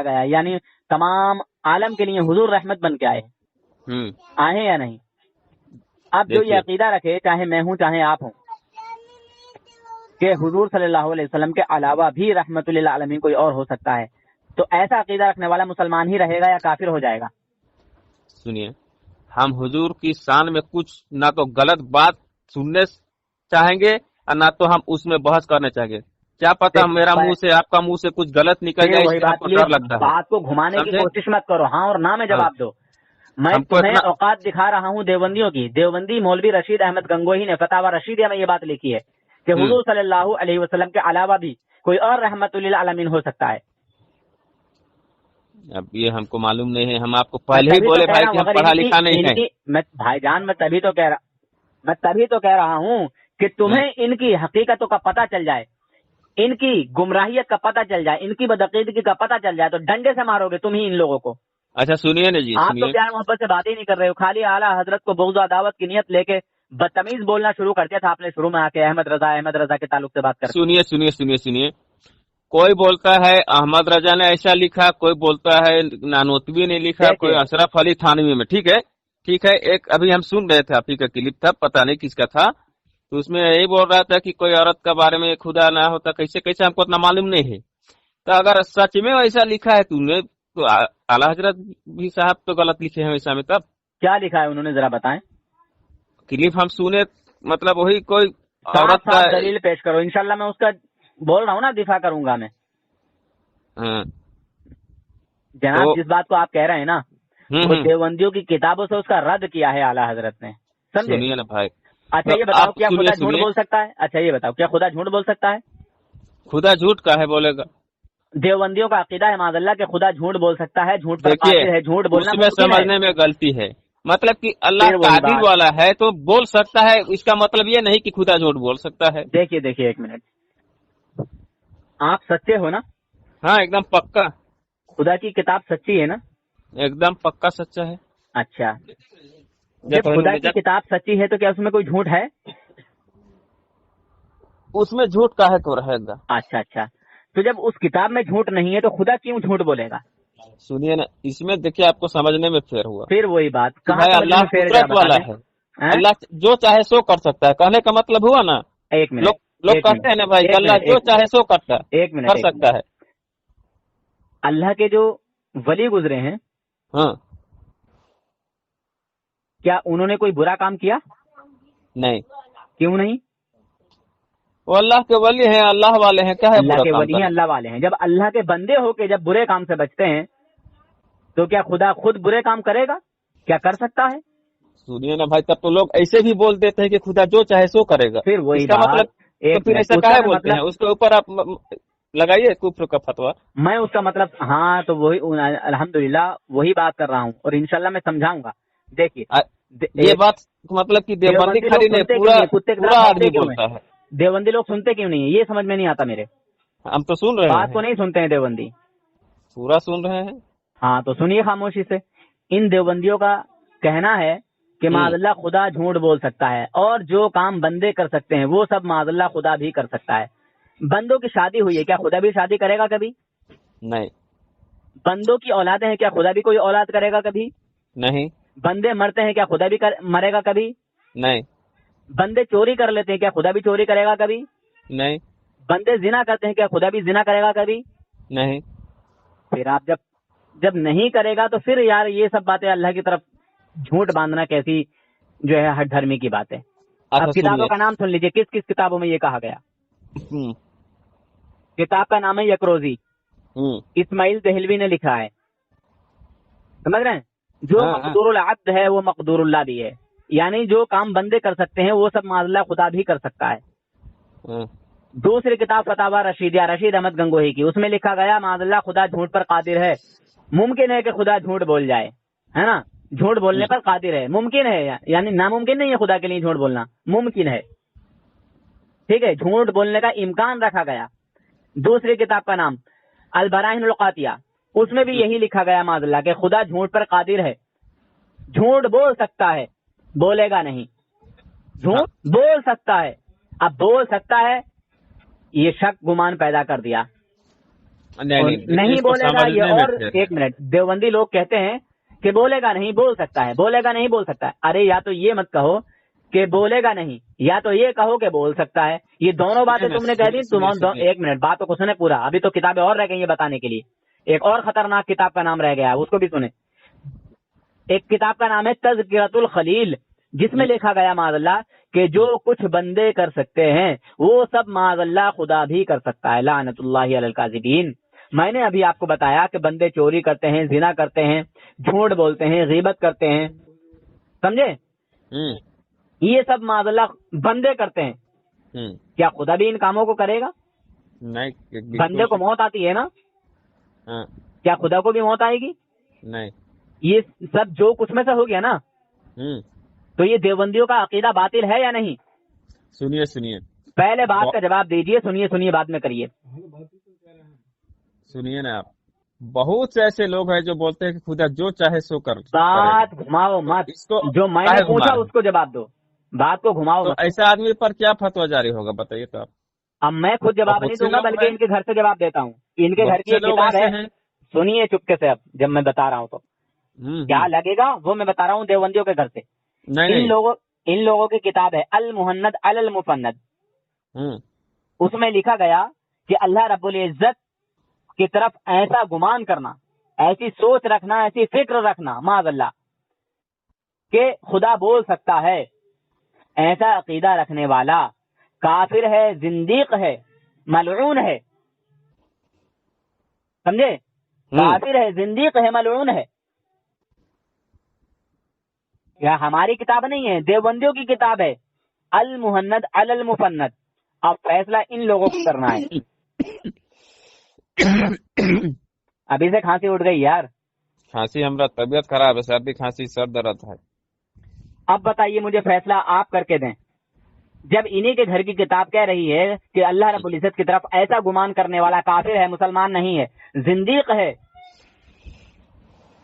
गया है, यानी तमाम आलम के लिए हुजूर रहमत बन के आए हैं या नहीं? अब जो ये अकीदा रखे, चाहे मैं हूँ चाहे आप हूँ, कि हुजूर सल्लल्लाहु अलैहि वसल्लम के अलावा भी रहमतुल्लिल आलमीन कोई और हो सकता है, तो ऐसा अकीदा रखने वाला मुसलमान ही रहेगा या काफिर हो जाएगा? सुनिए, हम हुजूर की शान में कुछ ना तो गलत बात सुनने चाहेंगे और ना तो हम उसमें बहस करने चाहेंगे। क्या पता मेरा मुंह से आपका मुंह से कुछ गलत निकल जाए, इससे आपको डर लगता है। बात को घुमाने की कोशिश मत करो, हाँ और ना में जवाब दो। मैं तुम्हें औकात दिखा रहा हूँ देवबंदियों की। देवबंदी मौलवी रशीद अहमद गंगोही ने फतावा रशीदिया में ये बात लिखी है कि हुजूर सल्लल्लाहु अलैहि वसल्लम के अलावा भी कोई और रहमतुल्लिल आलमीन हो सकता है। अब ये हमको मालूम नहीं है, हम आपको पहले ही बोले भाई कि हम पढ़ा लिखा नहीं है। मैं भाईजान मैं तभी तो कह रहा हूँ कि तुम्हें इनकी हकीकतों का पता चल जाए, इनकी गुमराहियत का पता चल जाए, इनकी बदअकीदगी का पता चल जाए, तो डंडे से मारोगे तुम ही इन लोगों को। अच्छा सुनिए ना जी, आप तो प्यार मोहब्बत से बात ही नहीं कर रहे हो, खाली आला हजरत को बुग़्ज़ दावत की नियत लेके बदतमीज बोलना शुरू कर दिया था आपने शुरू में आके। अहमद रजा के ताल्लुक से बात कर। सुनिए, कोई बोलता है अहमद रजा ने ऐसा लिखा, कोई बोलता है नानोतवी ने लिखा, कोई अशरफ अली थानवी में। ठीक है। एक अभी हम सुन रहे थे, आप ही का क्लिप था, पता नहीं किसका था, तो उसमें यही बोल रहा था कि कोई औरत के बारे में खुदा ना होता, कैसे हमको इतना मालूम नहीं है। तो अगर सच में ऐसा लिखा है तुमने, तो आला हजरत भी साहब तो गलत लिखे हैं वैसा में। तब क्या लिखा है उन्होंने, जरा बताएं। क्लिप हम सुने, मतलब वही कोई औरत का दलील पेश करो, इंशाल्लाह मैं उसका बोल रहा हूँ ना, दिफा करूंगा मैं। जनाब तो, जिस बात को आप कह रहे हैं ना, वो देवबंदियों की किताबों से उसका रद्द किया है आला हजरत ने, समझे? सुनिए ना भाई। अच्छा ये बताओ, क्या खुदा झूठ बोल सकता है? अच्छा ये बताओ, क्या खुदा झूठ बोल सकता है? खुदा झूठ का है बोलेगा? देवबंदियों का अकीदा है माज़अल्लाह के खुदा झूठ बोल सकता है, झूठ पर कादिर है, झूठ बोलना उसमें समझने में गलती है। मतलब कि अल्लाह कादिर वाला है तो बोल सकता है, इसका मतलब ये नहीं कि खुदा झूठ बोल सकता है। देखिए एक मिनट, आप सच्चे हो ना? हाँ एकदम पक्का। खुदा की किताब सच्ची है ना? एकदम पक्का सच्चा है। अच्छा, जब खुदा की किताब सच्ची है तो क्या उसमें कोई झूठ है? उसमें झूठ का है तो रहेगा। अच्छा, तो जब उस किताब में झूठ नहीं है तो खुदा क्यों झूठ बोलेगा? सुनिए ना, इसमें देखिए आपको समझने में फेर हुआ। फिर वही बात, भाई अल्लाह कुदरत वाला है, अल्लाह जो चाहे सो कर सकता है, कहने का मतलब हुआ ना। एक मिनट, लोग कहते हैं ना भाई अल्लाह जो चाहे सो करता है, एक मिनट कर सकता है। अल्लाह के जो वली गुजरे हैं, हाँ, क्या उन्होंने कोई बुरा काम किया? नहीं। क्यों नहीं? वो अल्लाह के वली हैं, अल्लाह वाले हैं, क्या है? अल्लाह के वली हैं, अल्लाह वाले हैं। जब अल्लाह के बंदे होके जब बुरे काम से बचते हैं तो क्या खुदा खुद बुरे काम करेगा? क्या कर सकता है? सुनिए ना भाई, तब तो लोग ऐसे भी बोल देते हैं कि खुदा जो चाहे सो करेगा। फिर वही इसका मतलब तो फिर ऐसा क्या बोलते हैं? उसके ऊपर आप लगाइए कुफ्र का फतवा। मैं उसका मतलब, हाँ तो वही अल्हम्दुलिल्लाह वही बात कर रहा हूँ और इंशाल्लाह मैं समझाऊंगा। देखिए ये बात मतलब कि देवबंदी खाली नहीं, पूरा आदमी बोलता है। देवबंदी लोग सुनते क्यों नहीं है, ये समझ में नहीं आता मेरे। हम तो सुन रहे हैं, बात को नहीं सुनते हैं देवबंदी, पूरा सुन रहे हैं। हाँ तो सुनिए खामोशी से। इन देवबंदियों का कहना है कि माज़अल्लाह खुदा झूठ बोल सकता है और जो काम बंदे कर सकते हैं वो सब माज़अल्लाह खुदा भी कर सकता है। बंदों की शादी हुई है, क्या खुदा भी शादी करेगा कभी? नहीं। بندوں کی اولادیں ہیں، کیا خدا بھی کوئی اولاد کرے گا کبھی؟ نہیں بندے مرتے ہیں، کیا خدا بھی مرے گا کبھی؟ نہیں بندے چوری کر لیتے ہیں، کیا خدا بھی چوری کرے گا کبھی؟ نہیں بندے زنا کرتے ہیں، کیا خدا بھی زنا کرے گا کبھی؟ نہیں پھر آپ جب نہیں کرے گا تو پھر یار یہ سب باتیں اللہ کی طرف جھوٹ باندھنا کیسی جو ہے ہر دھرمی کی بات ہے۔ اب اچھا کتابوں سنیے، کا نام سن لیجئے، کس کس کتابوں میں یہ کہا گیا۔ ہوں، کتاب کا نام ہے یکروزی، ہوں، اسماعیل دہلوی نے لکھا ہے، سمجھ رہے ہیں؟ جو ہاں، ہاں، مقدور العبد ہے وہ مقدور اللہ بھی ہے، یعنی جو کام بندے کر سکتے ہیں وہ سب معاذ اللہ خدا بھی کر سکتا ہے۔ ہاں، دوسری کتاب فتاوی رشیدیہ، رشید احمد گنگوہی کی، اس میں لکھا گیا معاذ اللہ خدا جھوٹ پر قادر ہے، ممکن ہے کہ خدا جھوٹ بول جائے، ہے نا، جھوٹ بولنے پر قادر ہے، ممکن ہے، یعنی ناممکن نہیں ہے خدا کے لیے جھوٹ بولنا، ممکن ہے، ٹھیک ہے، جھوٹ بولنے کا امکان رکھا گیا۔ دوسری کتاب کا نام البراہین القاطیہ، اس میں بھی یہی لکھا گیا معاذ اللہ کہ خدا جھوٹ پر قادر ہے، جھوٹ بول سکتا ہے، بولے گا نہیں، جھوٹ بول سکتا ہے، اب بول سکتا ہے یہ شک گمان پیدا کر دیا، نہیں اس کو بولے گا یہ، سمجھنے میں اور ایک منٹ، دیوبندی لوگ کہتے ہیں کہ بولے گا نہیں بول سکتا ہے، بولے گا نہیں بول سکتا ہے، ارے یا تو یہ مت کہو کہ بولے گا نہیں، یا تو یہ کہو کہ بول سکتا ہے، یہ دونوں باتیں تم نے کہہ دی، ایک منٹ بات کو سنے پورا، ابھی تو کتابیں اور رہ گئی ہیں بتانے کے لیے، ایک اور خطرناک کتاب کا نام رہ گیا اس کو بھی سنیں۔ ایک کتاب کا نام ہے تذکرۃ الخلیل، جس میں لکھا گیا معاذ اللہ کہ جو کچھ بندے کر سکتے ہیں وہ سب معاذ اللہ خدا بھی کر سکتا ہے، لعنت اللہ علی الکاذبین۔ میں نے ابھی آپ کو بتایا کہ بندے چوری کرتے ہیں، زنا کرتے ہیں، جھوٹ بولتے ہیں، غیبت کرتے ہیں، سمجھے، یہ سب معاذ اللہ بندے کرتے ہیں، کیا خدا بھی ان کاموں کو کرے گا؟ نہیں، بندے کو موت آتی ہے نا، ہاں، کیا خدا کو بھی موت آئے گی؟ نہیں، یہ سب جو کچھ میں سے ہو گیا نا، تو یہ دیوبندیوں کا عقیدہ باطل ہے یا نہیں؟ سنیے پہلے بات کا جواب دیجئے، سنیے بعد میں کریے۔ سنیے نا، آپ بہت سے ایسے لوگ ہیں جو بولتے ہیں کہ خدا جو چاہے سو کر بات گھماؤ مت، اس کو جو میں نے پوچھا اس کو جواب دو، بات کو گھماؤ تو مت۔ ایسا آدمی پر کیا فتویٰ جاری ہوگا بتائیے تو آپ۔ اب میں خود جواب نہیں دوں گا بلکہ ان کے گھر سے جواب دیتا ہوں، ان کے گھر کی ایک کتاب ہے، سنیے چپکے سے، اب جب میں بتا رہا ہوں تو کیا لگے گا وہ میں بتا رہا ہوں، دیوبندیوں کے گھر سے، ان لوگوں کی کتاب ہے المہند علی المفند، اس میں لکھا گیا کہ اللہ رب العزت کی طرف ایسا گمان کرنا، ایسی سوچ رکھنا، ایسی فکر رکھنا معاذ اللہ کہ خدا بول سکتا ہے، ایسا عقیدہ رکھنے والا کافر ہے، زندیق ہے، ملعون ہے، سمجھے، کافر ہے، زندیق ہے، ملعون ہے۔ یہ ہماری کتاب نہیں ہے، دیوبندیوں کی کتاب ہے المہند علی المفند۔ اب فیصلہ ان لوگوں کو کرنا ہے۔ ابھی سے کھانسی اٹھ گئی یار، کھانسی ہمارا طبیعت خراب ہے، سردی کھانسی سر درد ہے۔ اب بتائیے مجھے فیصلہ آپ کر کے دیں، جب انہی کے گھر کی کتاب کہہ رہی ہے کہ اللہ رب العزت کی طرف ایسا گمان کرنے والا کافر ہے، مسلمان نہیں ہے، زندیق ہے،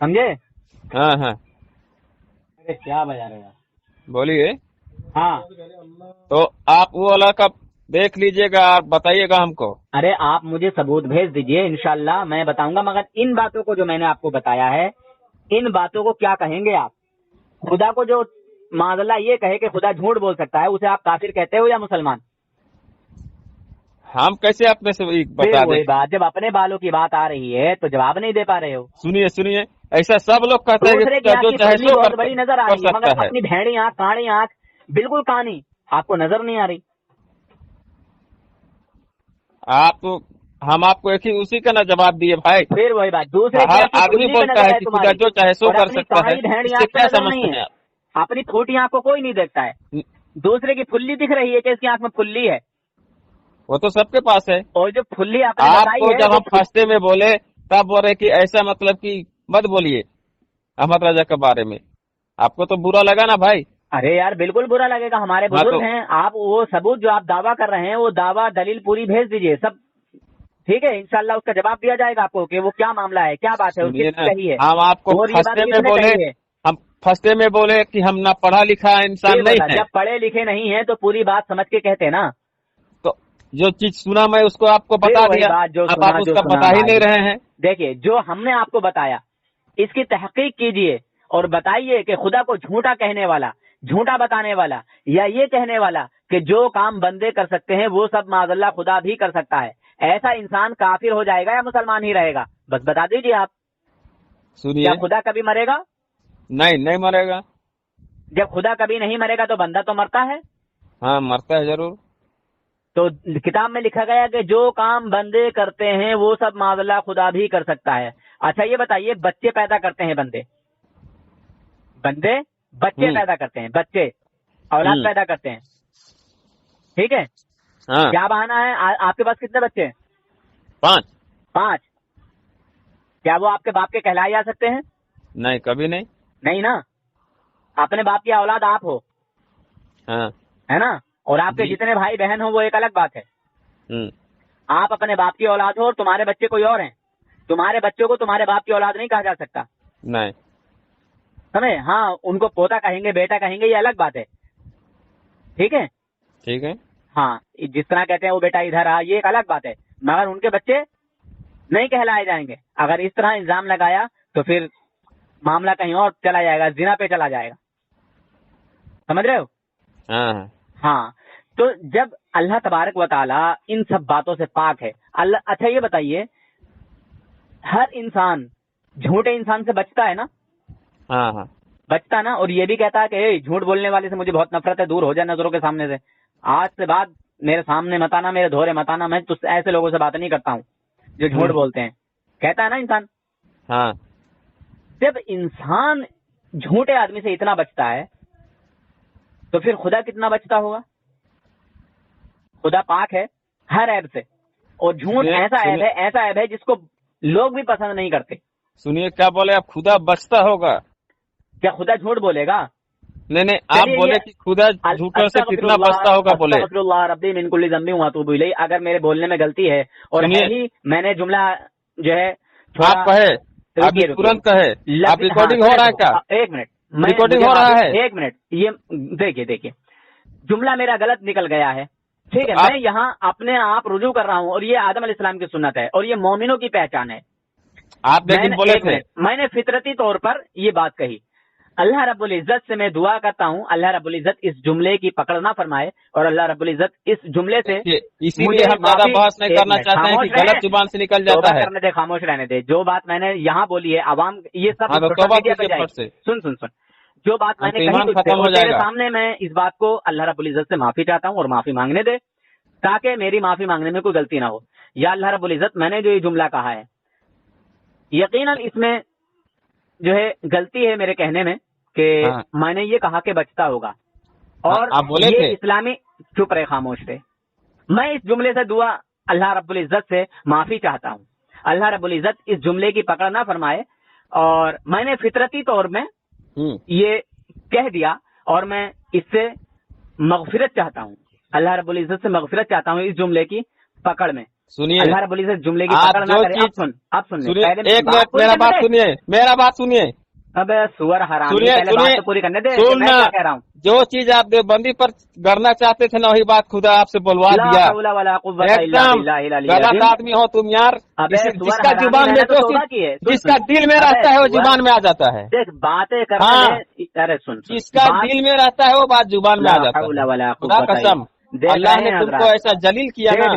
سمجھے؟ ہاں، کیا بجا رہے ہیں؟ بولیے۔ ہاں تو آپ وہ والا کا دیکھ لیجئے گا اور بتائیے گا ہم کو۔ ارے آپ مجھے ثبوت بھیج دیجئے، انشاءاللہ میں بتاؤں گا، مگر ان باتوں کو جو میں نے آپ کو بتایا ہے، ان باتوں کو کیا کہیں گے آپ؟ خدا کو جو معاذ اللہ یہ کہے کہ خدا جھوٹ بول سکتا ہے، اسے آپ کافر کہتے ہو یا مسلمان؟ ہم کیسے اپنے سے بتا دیں؟ وہی بات، جب اپنے بالوں کی بات آ رہی ہے تو جواب نہیں دے پا رہے ہو۔ سنیے، ایسا سب لوگ کہتے ہیں دوسرے کہ کی جو آنکھ کی چاہے پھلی سو بہت بڑی نظر آ کر رہی ہے، مگر سکتا ہے۔ اپنی بھیڑی آنکھ، کاڑی آنکھ، بالکل کانی آپ کو نظر نہیں آ رہی۔ ہم آپ کو ایک ہی اسی کا نہ جواب دیے بھائی۔ پھر وہی بات، دوسرے کی ہر آنکھ کی آدمی پھلی پہ بولتا نظر ہے ہے کہ تمہاری، خدا جو چاہے سو اور کر اپنی سکتا ہے، کاڑی بھیڑی اس سے آنکھ پہ کیا نظر سمجھتے نہیں ہیں ہے، آپ؟ اپنی پھوٹی آنکھ کو کوئی نہیں دیکھتا ہے، دوسرے کی پھلی دکھ رہی ہے کہ اس کی آنکھ میں پھلی ہے، وہ تو سب کے پاس ہے۔ اور جو پھلی آپ نے آپ بتائی کو ہے جب وہ ہم فستے میں بولے تب بول رہے کہ ایسا مطلب کہ مت بولیے احمد رضا کے بارے میں، آپ کو تو برا لگا نا بھائی؟ ارے یار بالکل برا لگے گا، ہمارے ہاں بزرگ تو ہیں، آپ وہ ثبوت جو آپ دعویٰ کر رہے ہیں وہ دعویٰ دلیل پوری بھیج دیجئے، سب ٹھیک ہے، انشاءاللہ اس کا جواب دیا جائے گا آپ کو کہ وہ کیا معاملہ ہے، کیا بات ہے، اس کی سنیے نا، صحیح ہے، ہم آپ کو اور یہ بات فستے میں کس نے بولے، کہی ہے؟ ہم فستے میں بولے کہ ہم نہ پڑھا لکھا انسان نہیں ہے، جب پڑھے لکھے نہیں ہیں تو پوری بات سمجھ کے کہتے نا، تو जो चीज सुना मैं उसको आपको फिर बता वही दिया, बात जो अब सुना आप जो उसका सुना बता ही भाई। नहीं रहे हैं। देखिए, जो हमने आपको बताया इसकी तहकीक कीजिए और बताइए कि खुदा को झूठा कहने वाला, झूठा बताने वाला, या ये कहने वाला कि जो काम बंदे कर सकते हैं वो सब माज़अल्लाह खुदा भी कर सकता है, ऐसा इंसान काफिर हो जाएगा या मुसलमान ही रहेगा? बस बता दीजिए आप। सुनिए, क्या खुदा कभी मरेगा? नहीं मरेगा। जब खुदा कभी नहीं मरेगा तो बंदा तो मरता है। हाँ, मरता है जरूर। तो किताब में लिखा गया कि जो काम बंदे करते हैं वो सब माज़अल्लाह खुदा भी कर सकता है। अच्छा ये बताइए, बच्चे पैदा करते हैं बंदे बच्चे पैदा करते हैं, बच्चे औलाद पैदा करते हैं, ठीक है? हाँ, क्या बहाना है? आपके पास कितने बच्चे हैं? 5। क्या वो आपके बाप के कहलाए जा सकते हैं? नहीं, कभी नहीं। नहीं ना। अपने बाप की औलाद आप हो, हाँ, है ना? और आपके जी। जितने भाई बहन हो वो एक अलग बात है। आप अपने बाप की औलाद हो और तुम्हारे बच्चे कोई और हैं। तुम्हारे बच्चों को तुम्हारे बाप की औलाद नहीं कहा जा सकता, नहीं। समझे? हाँ, उनको पोता कहेंगे, बेटा कहेंगे, ये अलग बात है, ठीक है? ठीक है। हाँ, जिस तरह कहते हैं वो बेटा इधर आ, ये एक अलग बात है, मगर उनके बच्चे नहीं कहलाए जाएंगे। अगर इस तरह इल्जाम लगाया तो फिर मामला कहीं और चला जाएगा, जिना पे चला जाएगा, समझ रहे हो? हाँ, हाँ, तो जब अल्लाह तबारक व ताला इन सब बातों से पाक है, अल्लाह, अच्छा ये बताइए, हर इंसान झूठे इंसान से बचता है ना? हाँ, बचता ना? और ये भी कहता है कि "ए, झूठ बोलने वाले से मुझे बहुत नफरत है, दूर हो जाए नजरों के सामने से, आज से बाद मेरे सामने मत आना, मेरे धोरे मत आना, मैं तो ऐसे लोगों से बात नहीं करता हूँ जो झूठ बोलते हैं", कहता है ना इंसान। हाँ। जब इंसान झूठे आदमी से इतना बचता है तो फिर खुदा कितना बचता होगा? खुदा पाक है हर ऐब से, और झूठ ऐसा ऐब है जिसको लोग भी पसंद नहीं करते। सुनिए क्या बोले आप, खुदा बचता होगा? क्या खुदा झूठ बोलेगा? नहीं, आप बोले कि खुदा झूठों से कितना बचता होगा बोले। अस्तगफिरुल्लाह रब्बी मिन कुल्ली ज़ंबि व अतूबु इलैहि। अगर मेरे बोलने में गलती है और है ही, मैंने जुमला जो है आप कहे, अभी तुरंत कहे, आप रिकॉर्डिंग हो रहा है क्या? एक मिनट, रिकॉर्डिंग हो रहा है? एक मिनट, ये देखिए, जुमला मेरा गलत निकल गया है, ठीक है? मैं यहाँ अपने आप रुजू कर रहा हूँ, और ये आदम अलैहिस्सलाम की सुन्नत है और ये मोमिनों की पहचान है। आप लेकिन बोले थे, मैंने फितरती तौर पर ये बात कही। अल्लाह रब्बुल इज्जत से मैं दुआ करता हूँ, अल्लाह रब्बुल इज्जत इस जुमले की पकड़ ना फरमाए, और अल्लाह रब्बुल इज्जत इस जुमले से, इसीलिए हम ज्यादा बहस नहीं करना चाहते हैं कि गलत जुबान से निकल जाता है। करने दे, खामोश रहने दे। जो बात मैंने यहाँ बोली है, आवाम ये सब सुन, जो बात मैंने कही तेरे सामने, मैं इस बात को अल्लाह रब्बुल इज्जत से माफी चाहता हूँ और माफी मांगने दे, ताकि मेरी माफी मांगने में कोई गलती ना हो। या अल्लाह रब्बुल इज्जत, मैंने जो ये जुमला कहा है, यकीनन इसमें जो है गलती है मेरे कहने में कि मैंने ये कहा कि बचता होगा, और आप बोले ये थे। इस्लामी, चुप रहे, खामोश रहे। मैं इस जुमले से दुआ अल्लाह रब्बुल इज्जत से माफी चाहता हूँ, अल्लाह रब्बुल इज्जत इस जुमले की पकड़ ना फरमाए, और मैंने फितरती तौर में ये कह दिया, और मैं इससे मगफिरत चाहता हूँ, अल्लाह रब्बुल इज्जत से मगफिरत चाहता हूँ इस जुमले की पकड़ में। सुनिए, अल्लाह रब्बुल इज्जत जुमले की पकड़ ना करे। आप सुन एक मिनट, मेरा बात सुनिए। अबे सुअर हरामी, पहले बात तो पूरी करने दे। मैं क्या कह रहा हूँ, जो चीज आप देवबंदी पर करना चाहते थे ना, वही बात खुदा आपसे बोलवा दिया। एकदम गलत आदमी हो तुम यार। जिसका जुबान में जिसका दिल में रहता है वो जुबान में आ जाता है। देख बातें कर, अरे सुन, जिसका दिल में रहता है वो बात जुबान में आ जाता है। खुदा कसम, अल्लाह ने तुमको ऐसा जलील किया ना,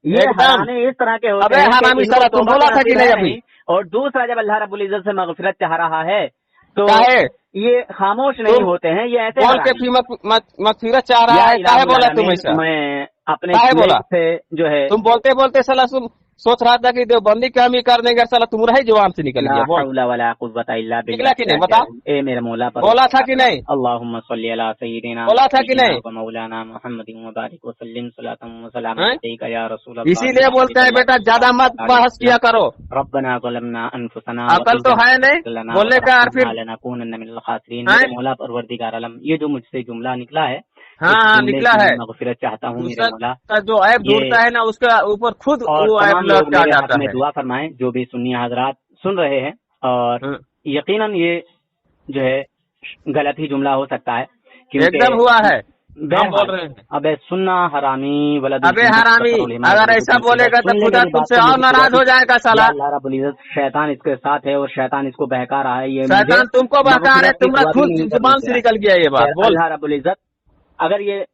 ये हरामी इस तरह के होते हैं। हरामी सारा तुम बोला था कि नहीं अभी? और दूसरा, जब अल्लाह रब्बुल इज्जत से मगफिरत चाह रहा है तो ये खामोश नहीं होते हैं, ये ऐसे बोल के मगफिरत चाह रहा है। काहे बोला तुम ऐसा? मैं अपने से जो है, तुम बोलते बोलते साला सोच रहा था कि देवबंदी का हम ही कर देंगे, साला तुम्हारा ही जुबान से निकल गया। निकला कि नहीं बता? ए मेरे मौला पर बोला था कि नहीं? अल्लाहुम्मा सल्ली अला सय्यिदिना, बोला था कि नहीं? मौलाना मुहम्मदिन व बारिक व सल्लिम सलातम व सलाम अलैका या रसूल अल्लाह। इसीलिए बोलते हैं बेटा ज्यादा मत बहस किया करो। रब्बना ज़लमना अनफुसना, अकल तो है नहीं बोलने का, और फिर लनकूनन्ना मिनल खासिरीन। मेरे मौला परवरदिगार आलम, ये जो मुझसे जुमला निकला है, हाँ निकला है, मगफिरत चाहता हूँ मेरे मौला। जो ऐप ढूंढता है ना, उसका ऊपर खुद वो ऐप लौट आ जाता है। दुआ फरमाएं जो भी सुन्नी हजरात सुन रहे हैं, और यकीनन ये जो है गलत ही जुमला हो सकता है, एकदम हुआ है। हम बोल रहे हैं। अबे सुनना हरामी वलद। अबे हरामी, अगर ऐसा बोलेगा तो खुदा तुमसे और नाराज हो जाएगा साला। अल्लाह रब्बुल इज्जत शैतान इसके साथ है और शैतान इसको बहका रहा है। ये शैतान तुमको बहका रहा है, तुम्हारा खुद जुबान से निकल गया ये बात। बोल अल्लाह रब्बुल इज्जत, अगर ये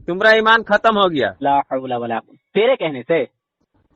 तुम्हारा ईमान खत्म हो गया ला हौला वला तेरे कहने से,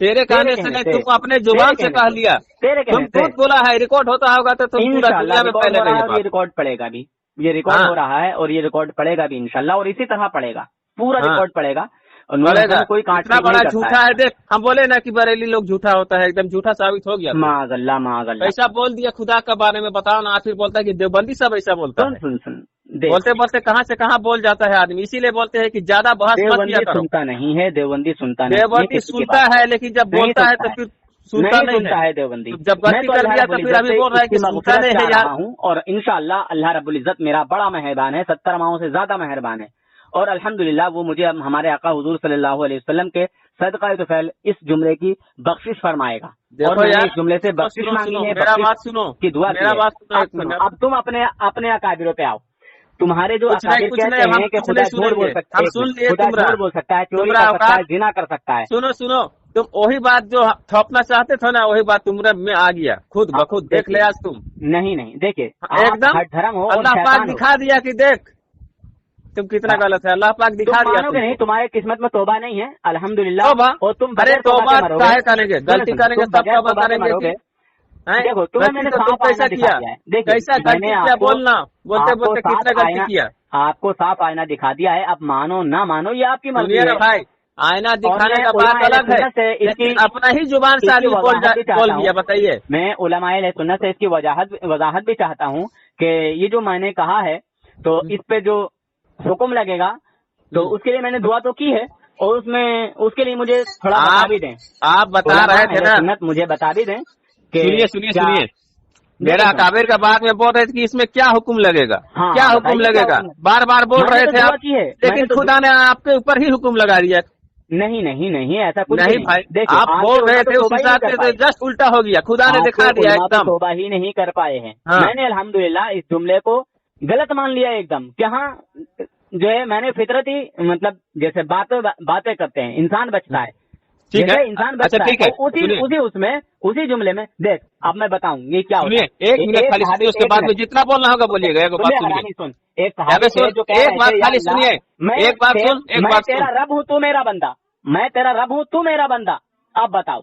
तेरे कहने से नहीं, तुम अपने जुबान से कह लिया, तेरे तुम कहने खुद बोला है। रिकॉर्ड होता होगा तो तुम पूरा दुनिया में पहले नहीं। ये रिकॉर्ड पड़ेगा भी, ये रिकॉर्ड हो रहा है और ये रिकॉर्ड पड़ेगा भी इंशाल्लाह, और इसी तरह पड़ेगा, पूरा रिकॉर्ड पड़ेगा। कोई इतना बड़ा झूठा है। देख, हम बोले ना कि बरेली लोग झूठा होता है, एकदम झूठा साबित हो गया। माज़अल्लाह ऐसा बोल दिया खुदा के बारे में, बताओ ना। फिर बोलता है कि देवबंदी सब ऐसा बोलता है। सुन बोलते बोलते कहाँ से कहाँ बोल जाता है आदमी। इसीलिए बोलते हैं कि ज्यादा बहस मत किया करो। सुनता नहीं है देवबंदी, सुनता नहीं, देवबंदी सुनता है, लेकिन जब बोलता है तो फिर सुनता नहीं है देवबंदी। जब गलती कर लिया तो फिर अभी बोल रहा है कि सुनता नहीं है यार। और इंशाअल्लाह अल्लाह रब्बुल इज्जत मेरा बड़ा मेहरबान है, 70 माओं से ज्यादा मेहरबान है। और अल्हम्दुलिल्लाह वो मुझे हमारे आका हुजूर सल्लल्लाहु अलैहि वसल्लम के सदका तुफैल इस जुमले की बख्शिश फरमाएगा। देखो यार, इस जुमले से बख्शिश मांगी है, मेरा बात सुनो की दुआ मेरा बात सुनो। अब तुम अपने अकाबिरों पे आओ। तुम्हारे जो अकाबिर कहते हैं कि खुदा झूठ बोल सकता है, झूठ बोल सकता है, चोरी कर सकता है, जिना कर सकता है। सुनो, तुम वही बात जो थोपना चाहते थे ना, वही बात तुम्हारे में आ गया खुद बखुद। देख ले आज तुम। नहीं देखिए, एकदम धर्म हो, अल्लाह पाक दिखा दिया कि देख तुम कितना गलत है। अल्लाह पाक दिखा दिया। नहीं, तुम्हारे किस्मत में तौबा नहीं है अल्हम्दुलिल्लाह। और तुम अरे तौबा काहे करेंगे, गलती करेंगे तब तौबा करेंगे। देखो तुम्हें मैंने साफ कैसा किया, कैसा गलती किया, बोलना बोलते बोलते कितना गलती किया। आपको साफ आईना दिखा दिया है, अब मानो ना मानो ये आपकी मर्जी है भाई। आईना दिखाने का बात अलग है, लेकिन अपना ही जुबान से आदमी बोल दिया। बताइए, मैं उलमाए सुन्नत से इसकी वजाहत भी चाहता हूँ कि ये जो मैंने कहा है तो इस पे जो हुक्म लगेगा तो उसके लिए मैंने दुआ तो की है, और उसमें उसके लिए मुझे थोड़ा बता भी दें। आप बता रहे थे ना, सुन्नत मुझे बता भी दें। सुनिए, मेरा काबिर का बात में बोल रहे थे कि इसमें क्या हुक्म लगेगा। क्या हुक्म लगेगा, बार बार बोल रहे थे आप, लेकिन खुदा ने आपके ऊपर ही हुक्म लगा दिया। नहीं ऐसा कुछ नहीं भाई, आप बोल रहे थे उस हिसाब से तो जस्ट उल्टा हो गया। खुदा ने दिखा दिया एकदम। तौबा ही नहीं कर पाए हैं। मैंने अल्हम्दुलिल्लाह इस जुमले को गलत मान लिया एकदम, कि हाँ जो है मैंने फितरती मतलब जैसे बातें करते हैं, इंसान बचता है, ठीक है, इंसान बचता है। उसी जुमले में देख, अब मैं बताऊं ये क्या होता है। एक मिनट खाली सुनिए, उसके बाद में जितना बोलना होगा बोलिएगा। एक बात सुनिए, एक बात खाली सुनिए, एक बात सुन। मैं तेरा रब हूँ, तू मेरा बंदा। मैं तेरा रब हूँ, तू मेरा बंदा। अब बताओ,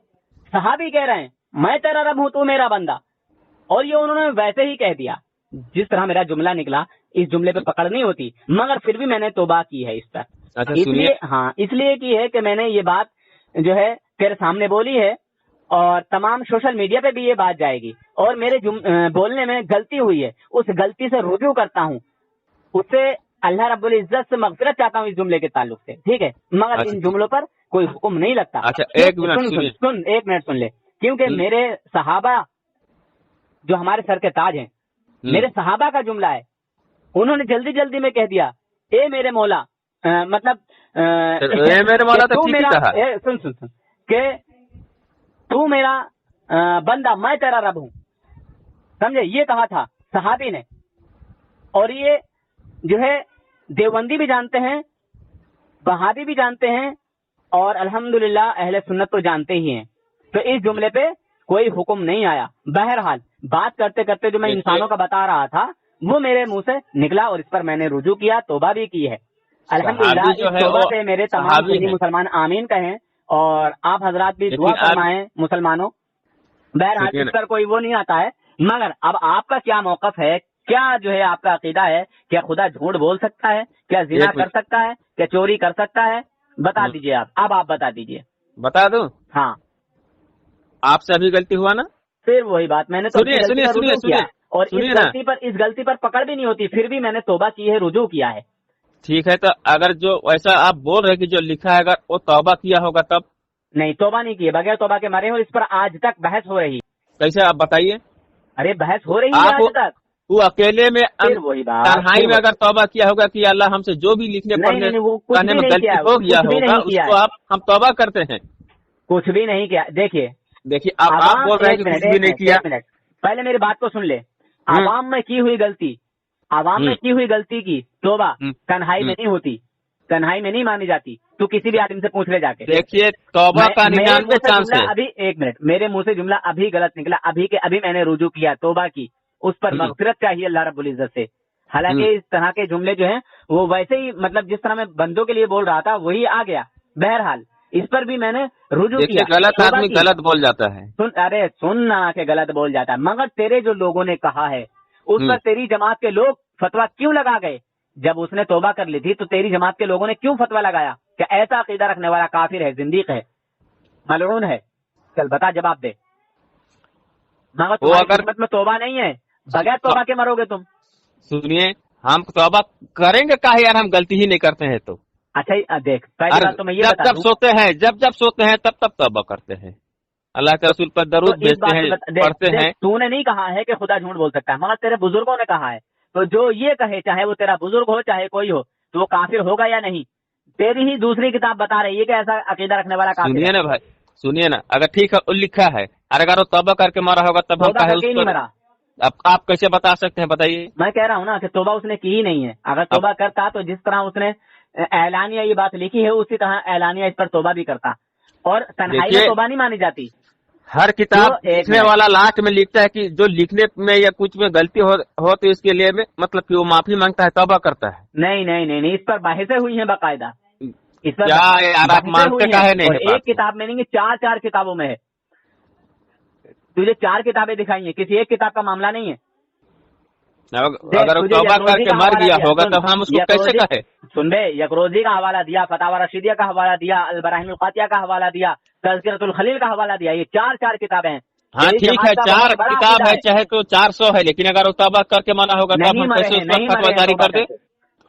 सहाबी कह रहे हैं मैं तेरा रब हूँ, तू मेरा बंदा, और ये उन्होंने वैसे ही कह दिया जिस तरह मेरा जुमला निकला। इस जुमले पे पकड़ नहीं होती, मगर फिर भी मैंने तौबा की है इस पर। इसलिए की है कि मैंने ये बात जो है तेरे सामने बोली है, और तमाम सोशल मीडिया पे भी ये बात जाएगी। और मेरे बोलने में गलती हुई है, उस गलती से रुजू करता हूँ, उससे अल्लाह रब्बुल इज्जत से मगफिरत चाहता हूँ इस जुमले के ताल्लुक से, ठीक है। मगर इन जुमलों पर कोई हुक्म नहीं लगता। अच्छा, एक मिनट सुन ले, क्योंकि मेरे सहाबा जो हमारे सर के ताज हैं, मेरे सहाबा का जुमला है। उन्होंने जल्दी में कह दिया, ए मेरे मौला, मतलब मेरे मौला तो ठीक ही कहा। सुन के तू मेरा बंदा, मैं तेरा रब हूँ, समझे, ये कहा था सहाबी ने। और ये जो है देवबंदी भी जानते हैं, वहाबी भी जानते हैं, और अल्हम्दुलिल्लाह अहले सुन्नत तो जानते ही हैं। तो इस जुमले पे कोई हुक्म नहीं आया। बहरहाल बात करते करते जो मैं इंसानों का बता रहा था वो मेरे मुंह से निकला, और इस पर मैंने रुजू किया, तौबा भी की है अल्हम्दुलिल्लाह। इस तौबा से मेरे तमाम मुसलमान आमीन कहें, और आप हजरात भी दुआ फरमाएं मुसलमानों। बहरहाल इस पर कोई वो नहीं आता है। मगर अब आपका क्या मौकफ है, क्या जो है आपका अकीदा है, क्या खुदा झूठ बोल सकता है, क्या जिना कर सकता है, क्या चोरी कर सकता है, बता दीजिए आप। अब आप बता दीजिए। बता दूं? हाँ, आपसे अभी गलती हुआ ना, फिर वही बात मैंने तो सुनिए, और इस गलती पर पकड़ भी नहीं होती, फिर भी मैंने तौबा की है, रुजू किया है। ठीक है, तो अगर जो वैसा आप बोल रहे कि जो लिखा है, अगर वो तौबा किया होगा तब? नहीं, तौबा नहीं किया, बगैर तौबा के मरे हो। इस पर आज तक बहस हो रही। कैसे, आप बताइए। अरे बहस हो रही है आज तक। वो अकेले में वही बात, तन्हाई में अगर तौबा किया होगा कि अल्लाह हमसे जो भी लिखने पढ़ने कहने में गलती हो गया होगा, उसको हम तौबा करते हैं। कुछ भी नहीं किया। देखिए आप बोल रहे हैं कि कुछ भी नहीं किया। पहले मेरी बात को सुन ले। आवाम में की हुई गलती عوام میں کی ہوئی غلطی کی توبہ تنہائی میں نہیں ہوتی، تنہائی میں نہیں مانی جاتی. تو کسی بھی آدمی سے پوچھ لے جا کے. دیکھیے توبہ کا 99 ہے. ابھی ایک منٹ، میرے منہ سے جملہ ابھی غلط نکلا، ابھی کے ابھی میں نے رجوع کیا، توبہ کی، اس پر مغفرت چاہیے اللہ رب العزت سے. حالانکہ اس طرح کے جملے جو ہیں وہ ویسے ہی مطلب جس طرح میں بندوں کے لیے بول رہا تھا وہی آ گیا. بہرحال اس پر بھی میں نے رجوع کیا. غلط آدمی غلط بول جاتا ہے. ارے سننا کہ غلط بول جاتا ہے، مگر تیرے جو لوگوں نے کہا ہے اس پر تیری جماعت کے لوگ فتویٰ کیوں لگا گئے؟ جب اس نے توبہ کر لی تھی تو تیری جماعت کے لوگوں نے کیوں فتویٰ لگایا کہ ایسا عقیدہ رکھنے والا کافر ہے، زندیق ہے، ملعون ہے؟ چل بتا، جواب دے. مگر تمہاری قسمت میں توبہ نہیں ہے، بغیر توبہ کے مرو گے تم. سنیے، ہم توبہ کریں گے کہا یار، ہم غلطی ہی نہیں کرتے ہیں. تو اچھا دیکھ، پہلی بات تو میں یہ بتا جب سوتے ہیں، جب سوتے ہیں تب توبہ کرتے ہیں، اللہ کے رسول پر درود بھیجتے ہیں، پڑھتے ہیں. تو نے نہیں کہا ہے کہ خدا جھوٹ بول سکتا ہے، مگر تیرے بزرگوں نے کہا ہے. تو جو یہ کہے، چاہے وہ تیرا بزرگ ہو چاہے کوئی ہو، تو وہ کافر ہوگا یا نہیں؟ تیری ہی دوسری کتاب بتا رہی ہے کہ ایسا عقیدہ رکھنے والا کافر ہے. سنیے نا بھائی، سنیے نا، اگر ٹھیک ہے لکھا ہے، اگر وہ توبہ کر کے مارا ہوگا تب ہم نہیں مرا. اب آپ کیسے بتا سکتے ہیں؟ بتائیے. میں کہہ رہا ہوں نا کہ توبہ اس نے کی ہی نہیں ہے. اگر توبہ کرتا تو جس طرح اس نے اعلانیہ یہ بات لکھی ہے اسی طرح اعلانیہ اس پر توبہ بھی کرتا. اور تنہائی میں توبہ نہیں مانی جاتی. ہر کتاب لکھنے والا لاسٹ میں لکھتا ہے کہ جو لکھنے میں یا کچھ میں غلطی ہو تو اس کے لیے مطلب کہ وہ معافی مانگتا ہے، توبہ کرتا ہے. نہیں، اس پر بحثیں ہوئی ہیں باقاعدہ. اس پر ایک کتاب میں نہیں، 4 کتابوں میں ہے. تجھے 4 کتابیں دکھائی ہیں، کسی ایک کتاب کا معاملہ نہیں ہے. اگر توبہ کر کے مر گیا ہوگا تو ہم اس کو کیسے کہیں؟ سن بے، یکروزی کا حوالہ دیا، فتاوی رشیدیہ کا حوالہ دیا، البراہیم القاطعہ کا حوالہ دیا، تذکرۃ الخلیل کا حوالہ دیا. یہ 4 کتابیں ہیں. ہاں ٹھیک ہے، 4 کتاب ہے، چاہے تو 400 ہے، لیکن اگر توبہ کر کے منع ہوگا تو ہم کیسے اس پر فتویٰ جاری کر دیں؟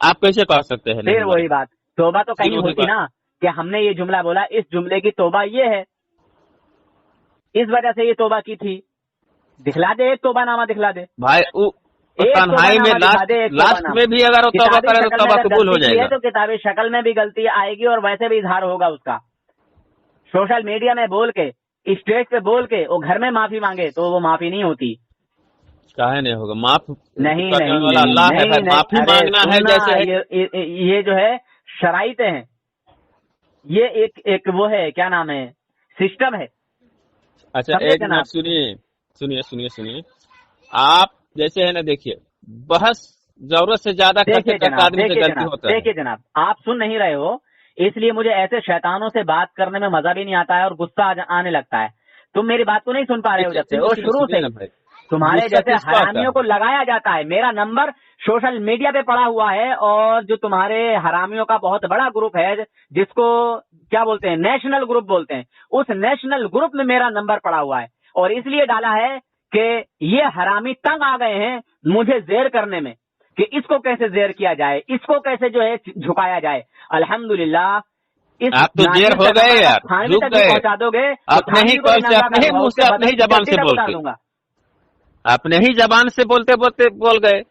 آپ کیسے کر سکتے ہیں؟ پھر وہی بات، توبہ تو کہیں ہوتی نا کہ ہم نے یہ جملہ بولا، اس جملے کی توبہ یہ ہے، اس وجہ سے یہ توبہ کی تھی. دکھلا دے، ایک توبہ نامہ دکھلا دے بھائی. تنہائی میں لاسٹ میں بھی اگر وہ توبہ کرے تو توبہ قبول ہو جائے گا. تو کتابی شکل میں بھی غلطی آئے گی اور ویسے بھی اظہار ہوگا اس کا. سوشل میڈیا میں بول کے، اسٹیج پہ بول کے وہ گھر میں معافی مانگے تو وہ معافی نہیں ہوتی. کاہے نہیں ہوگا؟ معاف نہیں، اللہ ہے، معافی مانگنا ہے. جیسے یہ جو ہے شرائطیں ہیں، یہ ایک وہ ہے، کیا نام ہے، سسٹم ہے. اچھا ایک منٹ سنیے. آپ جیسے ہے نا، دیکھیے بحث ضرورت سے زیادہ کرتے آدمی سے غلطی ہوتا ہے. دیکھیے جناب، آپ سن نہیں رہے ہو، اس لیے مجھے ایسے شیطانوں سے بات کرنے میں مزہ بھی نہیں آتا ہے اور غصہ آنے لگتا ہے. تم میری بات کو نہیں سن پا رہے ہو جب سے، وہ شروع سے تمہارے جیسے حرامیوں کو لگایا جاتا ہے. میرا نمبر سوشل میڈیا پہ پڑا ہوا ہے، اور جو تمہارے حرامیوں کا بہت بڑا گروپ ہے جس کو کیا بولتے ہیں، نیشنل گروپ بولتے ہیں، اس نیشنل گروپ میں میرا نمبر پڑا ہوا ہے. اور اس لیے ڈالا ہے کہ یہ حرامی تنگ آ گئے ہیں مجھے زیر کرنے میں، کہ اس کو کیسے زیر کیا جائے، اس کو کیسے جو ہے جھکایا جائے. الحمدللہ آپ تو زیر ہو گئے یار، پہنچا دو گے. اپنے ہی منہ سے، اپنے ہی زبان سے بولتے، اپنے ہی زبان سے بولتے بول گئے.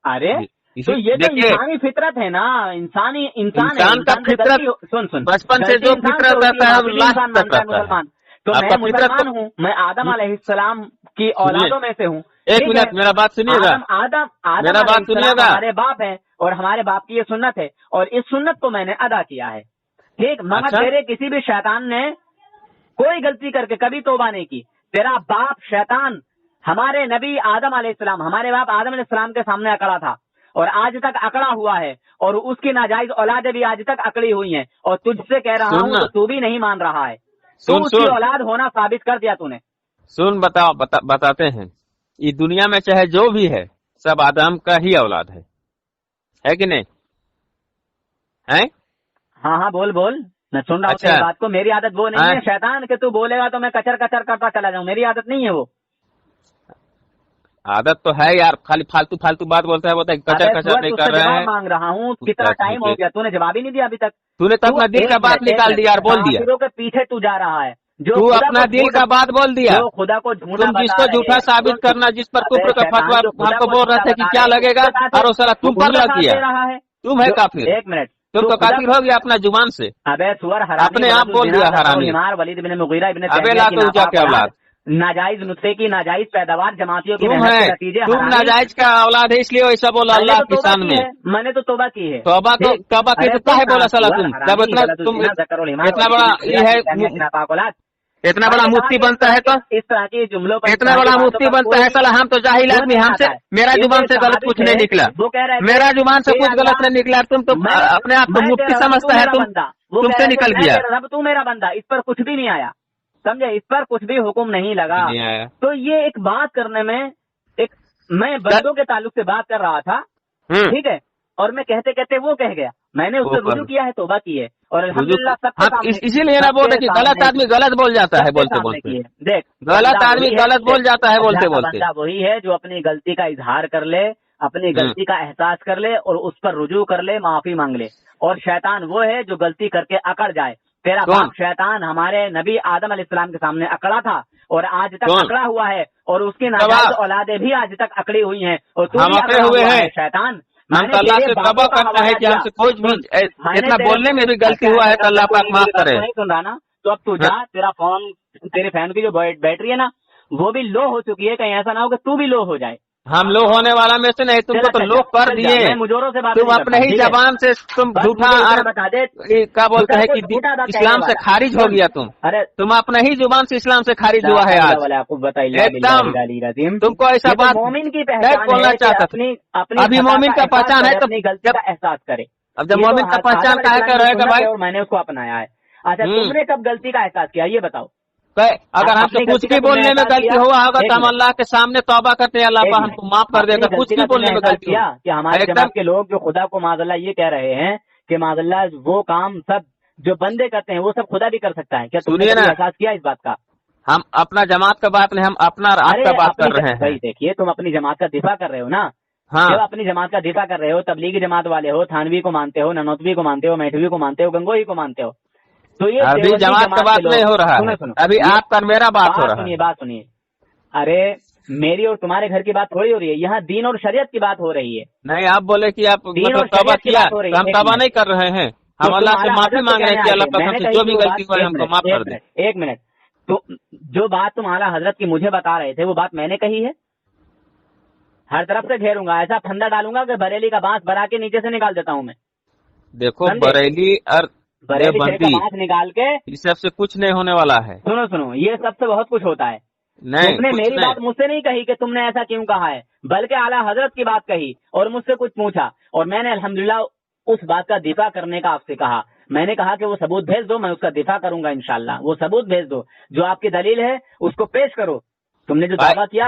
ارے تو یہ تو انسانی فطرت ہے نا، انسان کا فطرت. سن بچپن سے جو فطرت رہتا ہے لاسٹ تک رہتا ہے. تو میں مسلمان ہوں، میں آدم علیہ السلام کی اولادوں میں سے ہوں. ایک منٹ میرا بات سنیے گا. آدم بات سنیے گا. ہمارے باپ ہیں اور ہمارے باپ کی یہ سنت ہے، اور اس سنت کو میں نے ادا کیا ہے. ٹھیک، مگر تیرے کسی بھی شیطان نے کوئی غلطی کر کے کبھی توبہ نہیں کی. تیرا باپ شیطان ہمارے نبی آدم علیہ السلام، ہمارے باپ آدم علیہ السلام کے سامنے اکڑا تھا اور آج تک اکڑا ہوا ہے، اور اس کی ناجائز اولادیں بھی آج تک اکڑی ہوئی ہیں. اور تجھ سے کہہ رہا ہوں تو تو بھی نہیں مان رہا ہے. تو اس کی اولاد ہونا ثابت کر دیا تو نے. سن بتاتے ہیں، یہ دنیا میں چاہے جو بھی ہے سب آدم کا ہی اولاد ہے کہ نہیں ہے؟ ہاں بول میں سن رہا ہوں تیری بات کو. میری عادت وہ نہیں ہے شیطان کہ تو بولے گا تو میں کچر کرتا چلا جاؤں، میری عادت نہیں ہے وہ. عادت تو ہے یار، خالی فالتو بات بولتا ہے، بولتا ہے کچر نہیں کر رہے ہیں. مانگ رہا ہوں، کتنا ٹائم ہو گیا، تو نے جواب ہی نہیں دیا ابھی تک. تو نے تو اپنا دل کا بات نکال دیا اور بول دیا. کے پیچھے تو جا رہا ہے، جو اپنا دل کا بات بول دیا. خدا کو تم جس کو جھوٹا ثابت کرنا، جس پر کفر کا فتویٰ ہم کو بول رہے تھے کہ کیا لگے گا، اور وہ سارا تم پر لگ گیا. تم ہے کافر. ایک منٹ، تم تو کافر ہو گیا اپنا زبان سے. ابے سور حرامی، اپنے آپ بول دیا حرامی. ولید بن مغیرہ ابن ابے لا تو جا کے اولاد. नाजायज नुस्खे की नाजायज पैदावार जमातियों की तुम मेहनत के है, नतीजे तुम हरामी। नाजायज का औलाद है इसलिए वैसा बोला मैंने अल्लाह तो की तौबा शान की में। है, मैंने तो तौबा की है। तौबा की अरे तो काहे बोला साला तुम, जब हरामी, इतना गलत तुम उल्टीना, ज़कर और ईमान इतना और बड़ा किसी ये है, नापाक औलाद। इतना बड़ा मैंने मुफ्ती कहा कि बनता है तो इस तरह के जुमलों पर, इतना बड़ा मुफ्ती बनता है साला, हम तो जाहिल वो आदमी, नहीं हमसे आता है। मेरा ये जुबान से जो गलत सहाबी कुछ थे, नहीं निकला, वो कह रहे थे मेरा जुबान से कि कुछ गलत अल्लाह, नहीं निकला। तुम तो मैं अपने आप को मैं मुफ्ती तेरा रब, समझता तू है, मेरा तुम बंदा। वो कह तुमसे रहे थे, निकल मैं गया। तेरा रब, तू मेरा बंदा। इस पर कुछ भी नहीं आया, समझे, इस पर कुछ भी हुक्म नहीं लगा। नहीं आया। तो ये एक बात करने में, एक मैं बंदों के ताल्लुक से बात कर रहा था, ठीक है, और मैं कहते कहते वो कह गया, मैंने उससे वो रुजू किया है, तौबा की है, और अल्हम्दुलिल्लाह सबके हाँ, सामने, इसीलिए ना बोलते कि गलत आदमी गलत बोल जाता है सबके बोलते सामने बोलते। की है। देख, गलत बंदा आदमी वही है, गलत बोल जाता है बोलते अल्लाह का बोलते। बंदा वही है जो अपनी गलती का इजहार कर ले, अपनी गलती का एहसास कर ले और उस पर रुजू कर ले, माफी मांग ले। और शैतान वो है जो गलती करके अकड़ जाए। तेरा कौन? बाप शैतान हमारे नबी आदम अलैहिस्सलाम के सामने अकड़ा था और आज तक कौन? अकड़ा हुआ है, और उसकी तबा। नाजायज औलादे भी आज तक अकड़ी हुई हैं, और तू हम भी अकड़े अकड़ा हुए हुआ हैं। है शैतान। हम मैंने तो अल्लाह तेरे से बापों तौबा का करते हैं हवाला कि दिया। हमसे कुछ भी मैंने इतना तेरे- बोलने में भी गलती अच्छा, हुआ है तो अल्लाह पाक माफ मेरी बात करे। नहीं सुन रहा ना, तो अब तू जा, तेरा फोन, तेरे फैन की जो बैटरी है ना, वो भी लो हो चुकी है, कहीं ऐसा ना हो कि तू भी लो हो जाए। हम लोग होने वाला में से नहीं, तुमको तो लोग कर दिए। मैं मुजोरों से बात तुम नहीं अपने करता, ही ठीक है? जबान से तुम बस झूठा मुझे इतना और बता दे, क्या बोलते हैं कि झूठा था इस्लाम कहने से वाला। खारिज हो गया तुम। अरे तुम अपने ही जुबान से इस्लाम से खारिज हुआ है आज एकदम। तुमको ऐसा बात मोमिन की नहीं पहचान बोलना है कि चाहता था। अपनी अपनी अभी खता मोमिन का एहसास पहचान है करे, तो अपनी गलती जब का एहसास करे। अब जब ये मोमिन तो का पहचान आदम काहे अलैहिस्सलाम का की रहेगा सुन्नत भाई। है और मैंने उसको अपनाया है। अच्छा, तुमने कब गलती का एहसास किया, ये बताओ। अगर हमसे अपनी कुछ गलती का भी तुमने बोलने में एहसास गलती किया? हुआ होगा एक तो हम मिनट। अल्लाह के सामने तौबा करते हैं, अल्लाह एक पाक मिनट। हमको माफ कर देगा। अपनी कुछ गलती भी का बोलने तुमने में एहसास गलती किया कि हमारे एकदम जमात के लोग जो खुदा को माज़अल्लाह ये कह रहे हैं कि माज़अल्लाह वो काम सब जो बंदे करते हैं वो सब खुदा भी कर सकता है, क्या तुमने सुनिए कभी ना। एहसास किया इस बात का? हम अपना जमात का बात नहीं, हम अपना आपका बात कर रहे भाई हैं। देखिए, तुम अपनी जमात का दिफा कर रहे हो ना, हाँ, जब अपनी जमात का दिफा कर रहे हो, तबलीगी जमात वाले हो, थानवी को मानते हो, ननौतवी को मानते हो, मैठवी को मानते हो, गंगोही को मानते हो, तो ये अभी देवबंदी जमात का बात के लोग- नहीं हो रहा सुनो, है, सुनो, अभी ये आपका और मेरा बात हो रहा है। बात सुनिए। अरे मेरी और तुम्हारे घर की बात थोड़ी हो रही है, यहाँ दीन और शरीयत की बात हो रही है। नहीं, आप बोले कि आप दीन और मतलब तौबा शरीयत की किया, बात हो रही तो है। हम एक तौबा मिनट। नहीं कर रहे हैं। हम तो अल्लाह तुम से आला माफी हजरत मांग से रहे हैं कहने कि अल्लाह आए थे। पाक मैंने हमसे कही जो थी भी वो गलती बात- हुई हमको माफ कर दे। एक मिनट, तो जो बात तुम आला हजरत की मुझे बता रहे थे वो बात मैंने कही है? हर तरफ से घेरूंगा, ऐसा फंदा डालूंगा कि बरेली का बांस बरा के नीचे से निकाल देता हूँ मैं। देखो समझे? बरेली और बरेली से का देवबंदी बांस निकाल के, इस सबसे कुछ नहीं होने वाला है। सुनो सुनो, ये सबसे बहुत कुछ होता है। नहीं, तुमने कुछ मेरी नहीं। बात मुझसे नहीं कही कि तुमने ऐसा क्यों कहा है, बल्कि आला हजरत की बात कही और मुझसे कुछ पूछा, और मैंने अल्हम्दुलिल्लाह उस बात का दिफा करने का आपसे कहा। मैंने कहा कि वो सबूत भेज दो, मैं उसका दिफा करूंगा इंशाल्लाह। वो सबूत भेज दो, जो आपकी दलील है उसको पेश करो। तुमने जो दावा किया